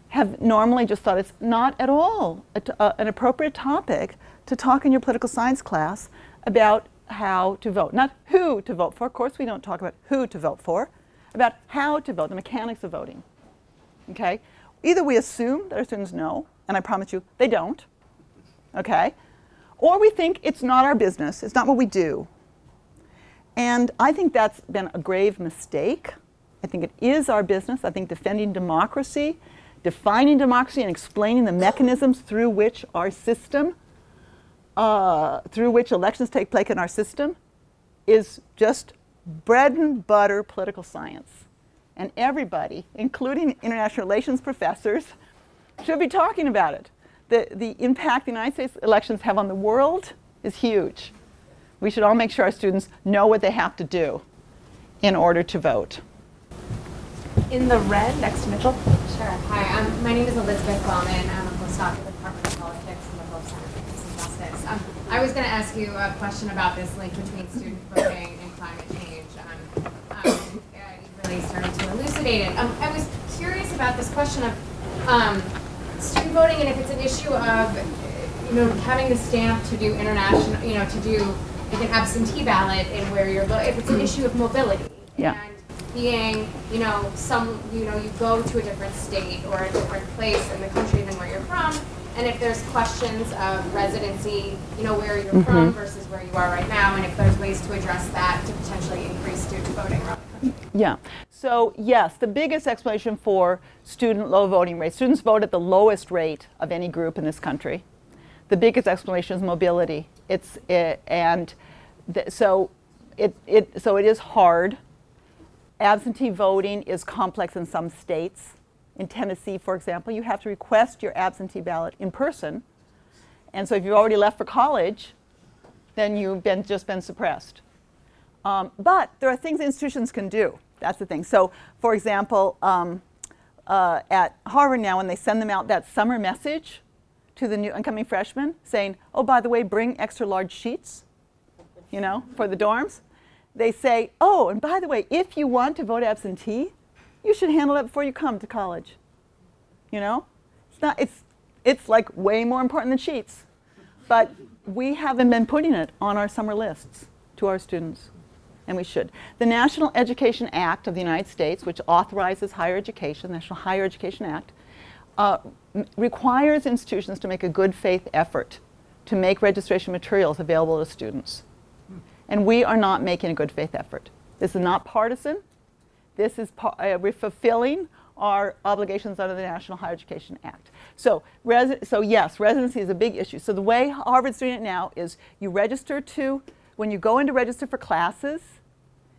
have normally just thought it's not at all an appropriate topic to talk in your political science class about how to vote. Not who to vote for. Of course, we don't talk about who to vote for. About how to vote, the mechanics of voting. Okay? Either we assume that our students know, and I promise you, they don't. Okay? Or we think it's not our business. It's not what we do. And I think that's been a grave mistake. I think it is our business. I think defending democracy, defining democracy, and explaining the mechanisms through which our system, through which elections take place in our system, is just bread and butter political science. And everybody, including international relations professors, should be talking about it. The impact the United States elections have on the world is huge. We should all make sure our students know what they have to do in order to vote. In the red, next to Mitchell. Sure. Hi, my name is Elizabeth Bowman. I'm a postdoc at the Department of Politics and the Liberal Center for Peace and Justice. I was going to ask you a question about this link between student voting and climate change. You really started to elucidate it. I was curious about this question of student voting, and if it's an issue of, having the stamp to do international, to do like an absentee ballot in where you're, if it's an issue of mobility. Yeah. And being, you go to a different state or a different place in the country than where you're from, and if there's questions of residency, where you're from versus where you are right now, and if there's ways to address that to potentially increase student voting around the country. Yeah. So yes, the biggest explanation for student low voting rates, students vote at the lowest rate of any group in this country. The biggest explanation is mobility. So it is hard. Absentee voting is complex in some states. In Tennessee, for example, you have to request your absentee ballot in person. And so if you've already left for college, then you've just been suppressed. But there are things institutions can do. That's the thing. So, for example, at Harvard now, when they send them out that summer message to the new incoming freshmen saying, oh, by the way, bring extra large sheets, for the dorms. They say, oh, and by the way, if you want to vote absentee, you should handle that before you come to college. It's like way more important than sheets. But we haven't been putting it on our summer lists to our students, and we should. The National Education Act of the United States, which authorizes higher education, the National Higher Education Act, requires institutions to make a good faith effort to make registration materials available to students. And we are not making a good faith effort. This is not partisan. This is we're fulfilling our obligations under the National Higher Education Act. So yes, residency is a big issue. So the way Harvard's doing it now is you register when you go in to register for classes,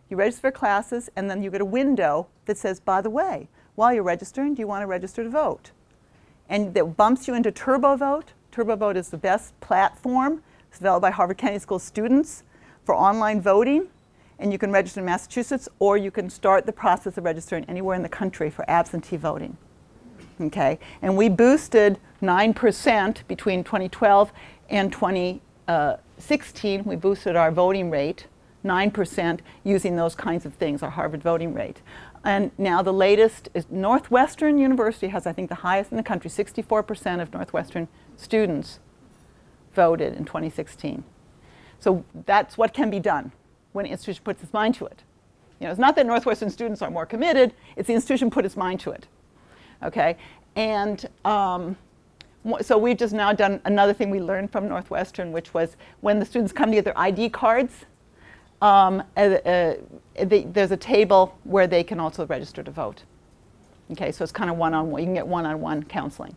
you register for classes, and then you get a window that says, by the way, while you're registering, do you want to register to vote? And that bumps you into TurboVote. TurboVote is the best platform. It's developed by Harvard Kennedy School students for online voting. And you can register in Massachusetts, or you can start the process of registering anywhere in the country for absentee voting. Okay? And we boosted 9% between 2012 and 2016. We boosted our voting rate 9% using those kinds of things, our Harvard voting rate. And now the latest is Northwestern University has, I think, the highest in the country. 64% of Northwestern students voted in 2016. So that's what can be done when an institution puts its mind to it. You know, it's not that Northwestern students are more committed, it's the institution put its mind to it. Okay? And so we've just now done another thing we learned from Northwestern, which was when the students come to get their ID cards, there's a table where they can also register to vote. Okay, so it's kind of one-on-one. You can get one-on-one counseling.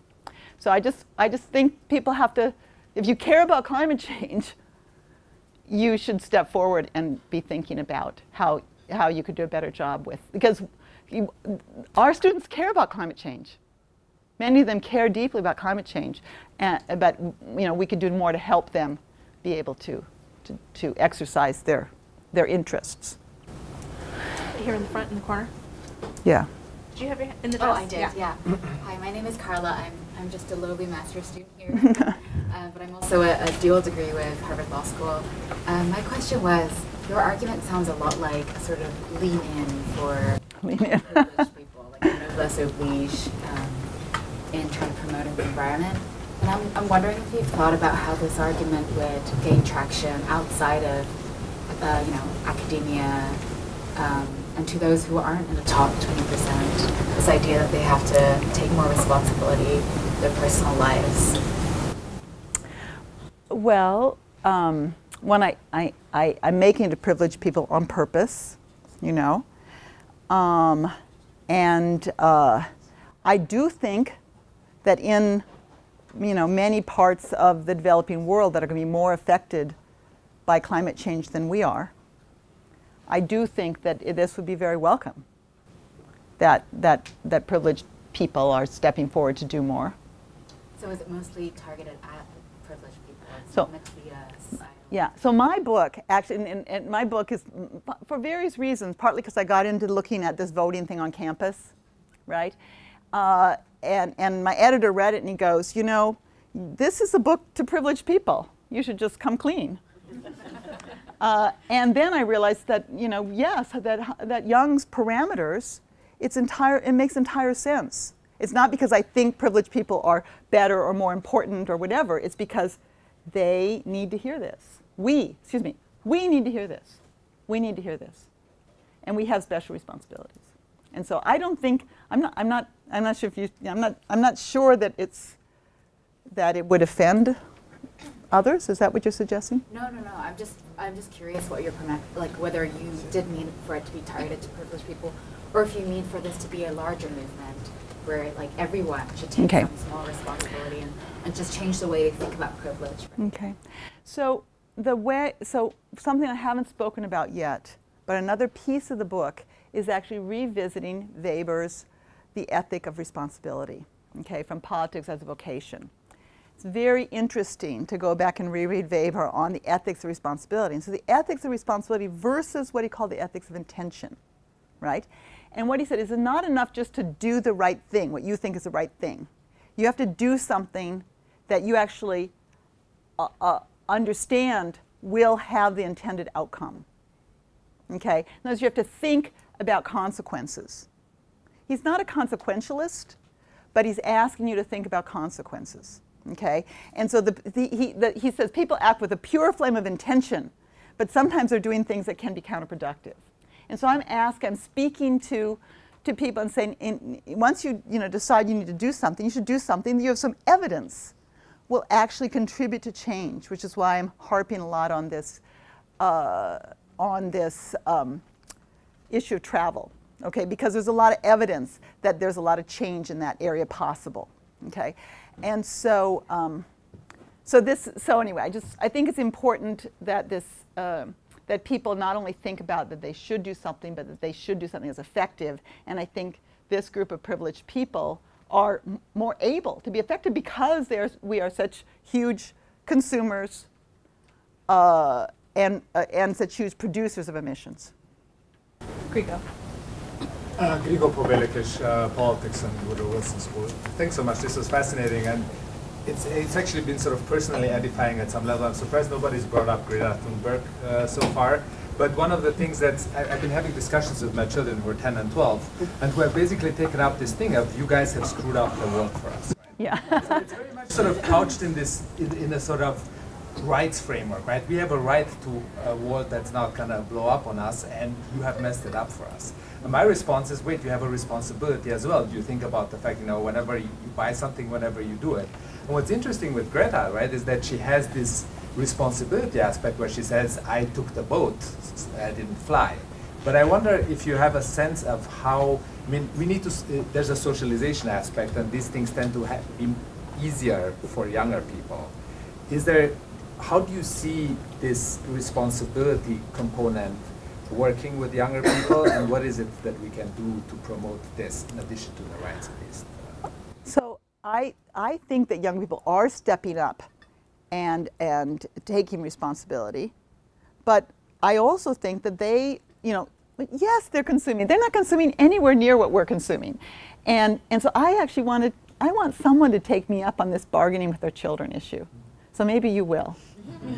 So I just think people have to, if you care about climate change, you should step forward and be thinking about how you could do a better job with, because our students care about climate change. Many of them care deeply about climate change, but we could do more to help them be able to exercise their interests. Here in the front, in the corner. Yeah. Did you have your hand in the Oh, desk? I did, yeah. Hi, my name is Carla. I'm just a lowly master's student here, but I'm also a dual degree with Harvard Law School. My question was, your argument sounds a lot like a sort of lean in for privileged people, like a noblesse oblige in trying to promote the environment. And I'm wondering if you've thought about how this argument would gain traction outside of academia, and to those who aren't in the top 20%, this idea that they have to take more responsibility for their personal lives. Well, when I'm making it to privilege people on purpose, and I do think that in many parts of the developing world that are going to be more affected by climate change than we are, I do think that this would be very welcome, that privileged people are stepping forward to do more. So is it mostly targeted at privileged people? It's So, not meant to be a societal. Yeah, so my book, actually, and my book is, for various reasons, partly because I got into looking at this voting thing on campus, right? And my editor read it and he goes, this is a book to privileged people. You should just come clean. And then I realized that, yes, that Young's parameters, it makes entire sense. It's not because I think privileged people are better or more important or whatever. It's because they need to hear this. We need to hear this. We need to hear this. And we have special responsibilities. And so I don't think, I'm not sure if I'm not sure that that it would offend others. Is that what you're suggesting? No. I'm just curious what your whether you did mean for it to be targeted to privileged people, or if you mean for this to be a larger movement where everyone should take some small responsibility and just change the way they think about privilege. Okay. So something I haven't spoken about yet, but another piece of the book is actually revisiting Weber's The Ethic of Responsibility, from Politics as a Vocation. It's very interesting to go back and reread Weber on the ethics of responsibility. And so the ethics of responsibility versus what he called the ethics of intention, right? And what he said is it's not enough just to do the right thing, what you think is the right thing. You have to do something that you actually understand will have the intended outcome. Okay? In other words, you have to think about consequences. He's not a consequentialist, but he's asking you to think about consequences. Okay, and so he says people act with a pure flame of intention, but sometimes they're doing things that can be counterproductive. And so I'm speaking to people and saying, once you decide you need to do something, you should do something that you have some evidence will actually contribute to change, which is why I'm harping a lot on this issue of travel. Okay, because there's a lot of evidence that there's a lot of change in that area possible. Okay, and so anyway, I think it's important that that people not only think about that they should do something, but that they should do something that's effective. And I think this group of privileged people are more able to be effective because we are such huge consumers and such huge producers of emissions. Grigo. Grigo Pobelikish, Politics and Woodrow Wilson School. Thanks so much. This was fascinating, and it's actually been sort of personally edifying at some level. I'm surprised nobody's brought up Greta Thunberg so far. But one of the things that I've been having discussions with my children who are 10 and 12, and who have basically taken up this thing of you guys have screwed up the world for us. Right? Yeah. So it's very much sort of couched in this in a sort of rights framework, right? We have a right to a world that's not going to blow up on us, and you have messed it up for us. And my response is, wait, you have a responsibility as well. Do you think about the fact, whenever you buy something, whenever you do it? And what's interesting with Greta, right, is that she has this responsibility aspect where she says, I took the boat, I didn't fly. But I wonder if you have a sense of how, we need to, there's a socialization aspect, and these things tend to be easier for younger people. How do you see this responsibility component working with younger people, and what is it that we can do to promote this in addition to the rights based? So I think that young people are stepping up and taking responsibility, but I also think that they, yes, they're consuming. They're not consuming anywhere near what we're consuming, and so I actually I want someone to take me up on this bargaining with their children issue. So maybe you will.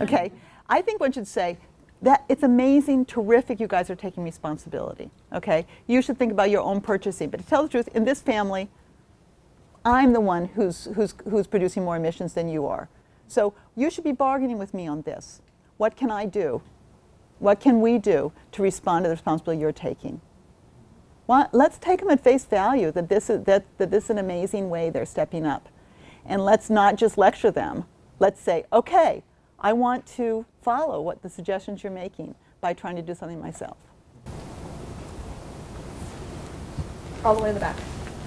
Okay, I think one should say that it's amazing, terrific, you guys are taking responsibility. Okay, you should think about your own purchasing. But to tell the truth, in this family, I'm the one who's producing more emissions than you are. So you should be bargaining with me on this. What can I do? What can we do to respond to the responsibility you're taking? Well, let's take them at face value that this is an amazing way they're stepping up, and let's not just lecture them. Let's say, okay, I want to follow what the suggestions you're making by trying to do something myself. All the way in the back.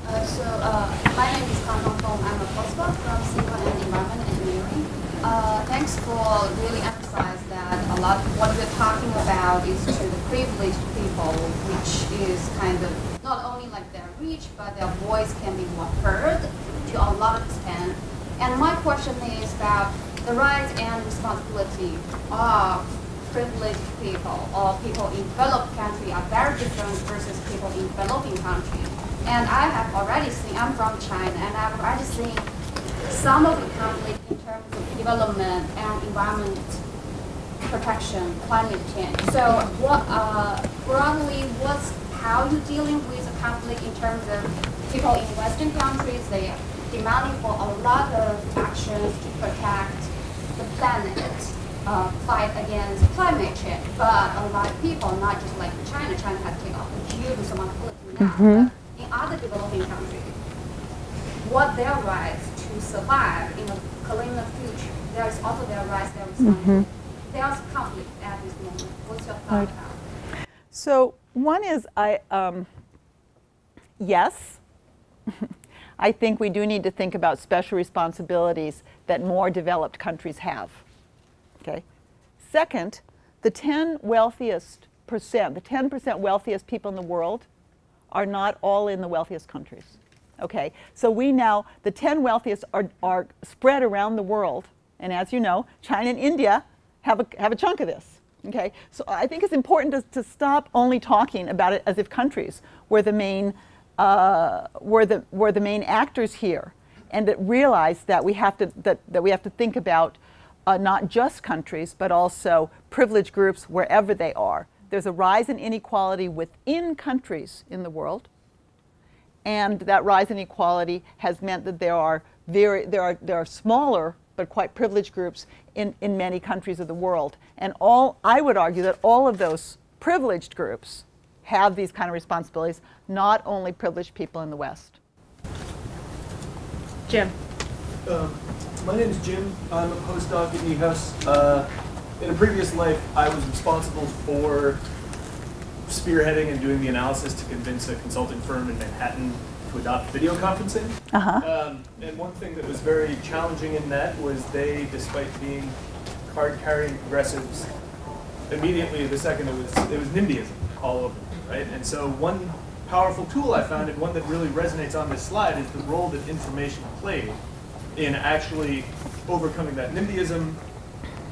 My name is Kathryn Sikkink. I'm a postdoc from Civil and Environment Engineering. Thanks for really emphasize that a lot of what we're talking about is to the privileged people, which is kind of not only like their reach, but their voice can be more heard to a lot of extent. And my question is about the rights and responsibility of privileged people or people in developed countries are very different versus people in developing countries. And I have already seen, I'm from China, and I've already seen some of the conflict in terms of development and environment protection, climate change. So broadly, how you dealing with the conflict in terms of people in Western countries, they are demanding for a lot of actions to protect the planet, fight against climate change. But a lot of people, not just like China has taken off a huge responsibility now, but in other developing countries, what their rights to survive in a colonial future, there is also their rights, their responsibility. There's conflict at this moment. What's your thought about it? So one is, yes, I think we do need to think about special responsibilities that more developed countries have. Okay. Second, the 10% wealthiest people in the world are not all in the wealthiest countries. Okay. So the 10 wealthiest are spread around the world, and as you know, China and India have a chunk of this. Okay. So I think it's important to stop only talking about it as if countries were the main main actors here, and to realize that we have to think about not just countries, but also privileged groups wherever they are. There's a rise in inequality within countries in the world, And that rise in inequality has meant that there are smaller but quite privileged groups in many countries of the world. And I would argue that all of those privileged groups have these kind of responsibilities, not only privileged people in the West. Jim. My name is Jim. I'm a postdoc at Niehaus. In a previous life, I was responsible for spearheading and doing the analysis to convince a consulting firm in Manhattan to adopt video conferencing. And one thing that was very challenging in that was they, despite being card-carrying progressives, immediately the second it was NIMBYism all over them, right? And so one powerful tool I found, and one that really resonates on this slide, is the role that information played in actually overcoming that NIMBYism,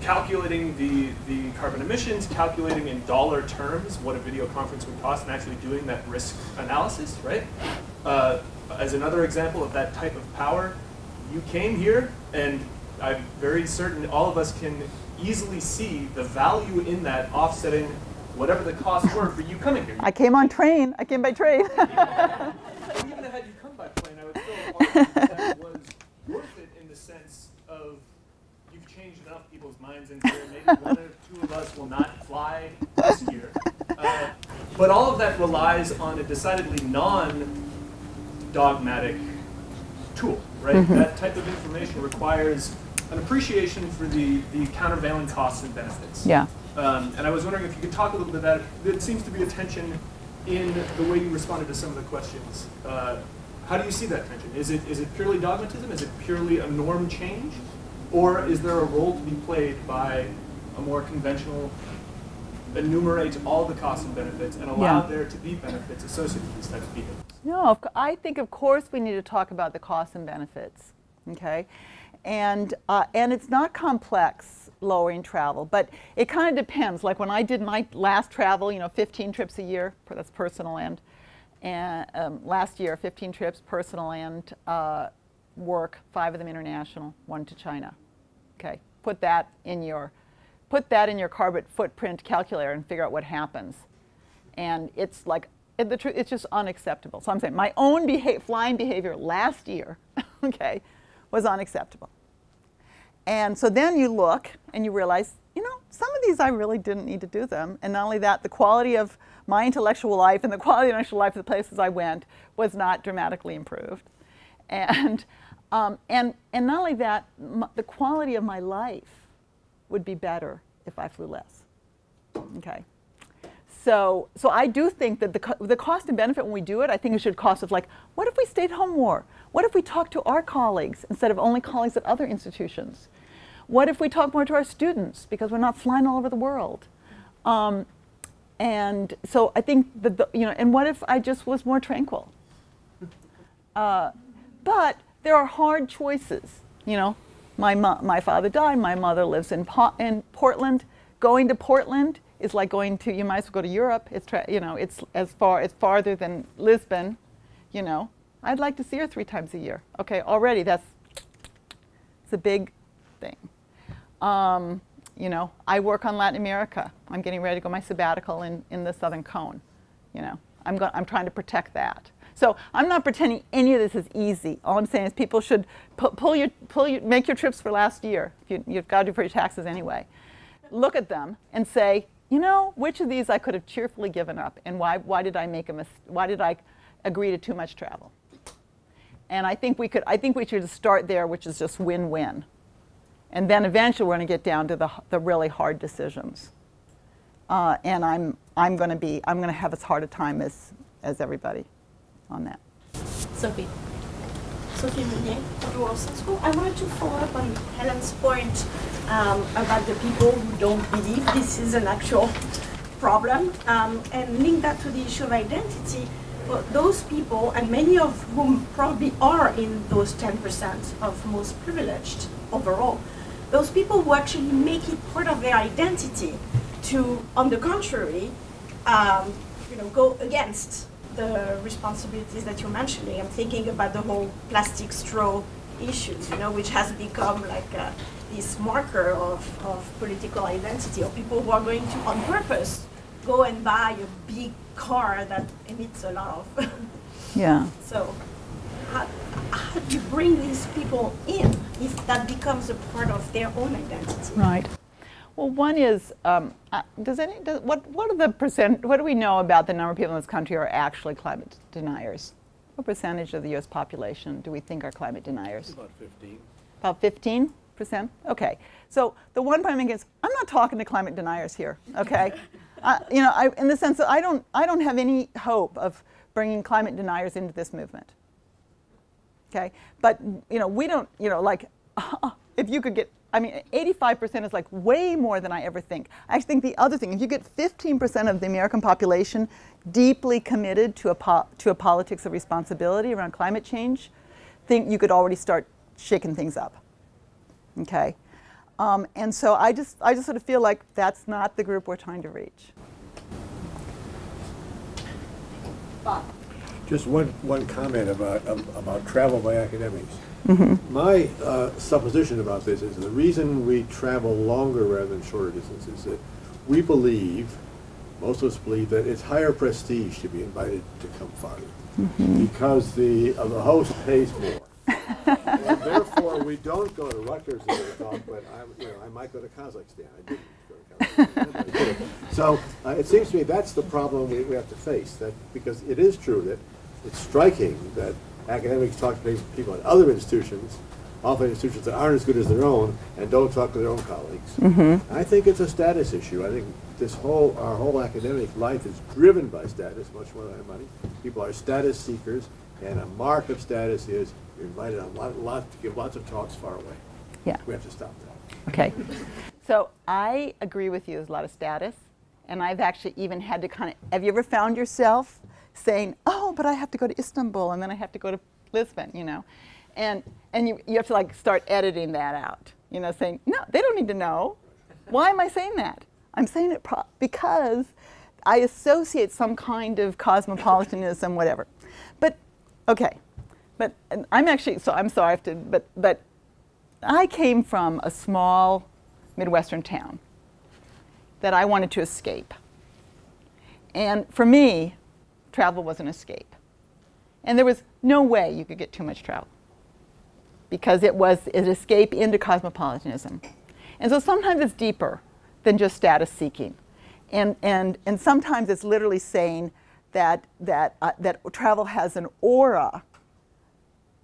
calculating the carbon emissions, calculating in dollar terms what a video conference would cost, and actually doing that risk analysis, right? As another example of that type of power, you came here, and I'm very certain all of us can easily see the value in that offsetting whatever the costs were for you coming here. I came on train. I came by train. Even had you come by plane, I would still argue that was worth it in the sense of you've changed enough people's minds into where maybe one or two of us will not fly this year. But all of that relies on a decidedly non-dogmatic tool, right? That type of information requires an appreciation for the countervailing costs and benefits. Yeah. And I was wondering if you could talk a little bit about it. There seems to be a tension in the way you responded to some of the questions. How do you see that tension? Is it purely dogmatism? Is it purely a norm change? Or is there a role to be played by a more conventional, enumerate all the costs and benefits and allow there to be benefits associated with these types of behaviors? No, I think of course we need to talk about the costs and benefits, okay? And it's not complex, lowering travel, but it kind of depends. Like when I did my last travel, 15 trips a year, that's personal and last year, 15 trips, personal and work, 5 of them international, 1 to China. Okay, put that in your carbon footprint calculator and figure out what happens. And it's like, it's just unacceptable. So I'm saying my own flying behavior last year, okay, was unacceptable. And so then you look and you realize, some of these I really didn't need to do them. And not only that, the quality of my intellectual life and the quality of the intellectual life of the places I went was not dramatically improved. And not only that, the quality of my life would be better if I flew less. Okay. So I do think that the cost and benefit when we do it, I think it should cost of like, what if we stayed home more? What if we talked to our colleagues instead of only colleagues at other institutions? What if we talk more to our students because we're not flying all over the world? And so I think that, and what if I just was more tranquil? But there are hard choices. My father died, my mother lives in Portland. Going to Portland is like going to, you might as well go to Europe. It's it's farther than Lisbon, I'd like to see her 3 times a year. Okay, already it's a big thing. I work on Latin America. I'm getting ready to go my sabbatical in the Southern Cone. I'm trying to protect that. So I'm not pretending any of this is easy. All I'm saying is people should make your trips for last year. You've got to do for your taxes anyway. Look at them and say, which of these I could have cheerfully given up, and why did I why did I agree to too much travel? And I think we should start there, which is just win-win. And then eventually we're going to get down to the really hard decisions. And I'm going to have as hard a time as everybody on that. Sophie Meunier, Woodrow Wilson School. I wanted to follow up on Helen's point about the people who don't believe this is an actual problem, and link that to the issue of identity. Well, those people, and many of whom probably are in those 10% of most privileged overall, those people who actually make it part of their identity to, on the contrary, go against the responsibilities that you're mentioning. I'm thinking about the whole plastic straw issues, which has become like this marker of political identity, of people who are going to, on purpose, go and buy a big car that emits a lot of Yeah. So how do you bring these people in if that becomes a part of their own identity? Right. Well, one is, what are the percent? What do we know about the number of people in this country who are actually climate deniers? What percentage of the U.S. population do we think are climate deniers? About 15. About 15%? Okay. So the one point I'm making is, I'm not talking to climate deniers here. Okay. In the sense that I don't have any hope of bringing climate deniers into this movement. Okay. But we don't. If you could get. 85% is like way more than I ever think. I think the other thing, if you get 15% of the American population deeply committed to a politics of responsibility around climate change, think you could already start shaking things up. Okay, and so I just sort of feel like that's not the group we're trying to reach. Bob. Just one comment about travel by academics. Mm-hmm. My supposition about this is the reason we travel longer rather than shorter distances is that we believe, most of us believe, that it's higher prestige to be invited to come farther because the host pays more. And therefore, we don't go to Rutgers and talk, but I might go to Kazakhstan. I didn't go to Kazakhstan. So it seems to me that's the problem we have to face. That because it is true that it's striking that academics talk to people at other institutions, often institutions that aren't as good as their own, and don't talk to their own colleagues. Mm-hmm. I think it's a status issue. I think our whole academic life is driven by status, much more than money. People are status seekers, and a mark of status is you're invited on to give lots of talks far away. Yeah. We have to stop that. Okay. So I agree with you. There's a lot of status, and I've actually even had to have you ever found yourself saying, oh, but I have to go to Istanbul, and then I have to go to Lisbon, and you have to start editing that out, saying, no, they don't need to know. Why am I saying that? I'm saying it because I associate some kind of cosmopolitanism, whatever. But, okay, but I'm actually, so I'm sorry, but I came from a small Midwestern town that I wanted to escape. And for me, travel was an escape. And there was no way you could get too much travel because it was an escape into cosmopolitanism. And so sometimes it's deeper than just status seeking. And sometimes it's literally saying that travel has an aura.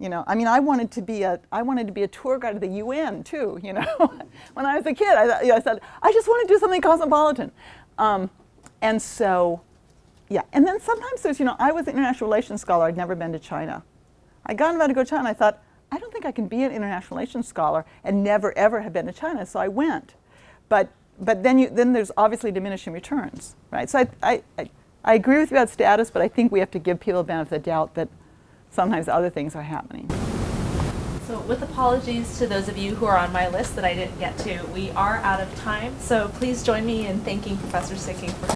I wanted to be a tour guide of the UN too, When I was a kid, I said, I just want to do something cosmopolitan. And so, yeah, and then sometimes there's, I was an international relations scholar. I'd never been to China. I got invited to go to China, and I thought, I don't think I can be an international relations scholar and never, ever have been to China, so I went. But then there's obviously diminishing returns, right? So I agree with you about status, but I think we have to give people the benefit of the doubt that sometimes other things are happening. So with apologies to those of you who are on my list that I didn't get to, we are out of time, so please join me in thanking Professor Sikkink for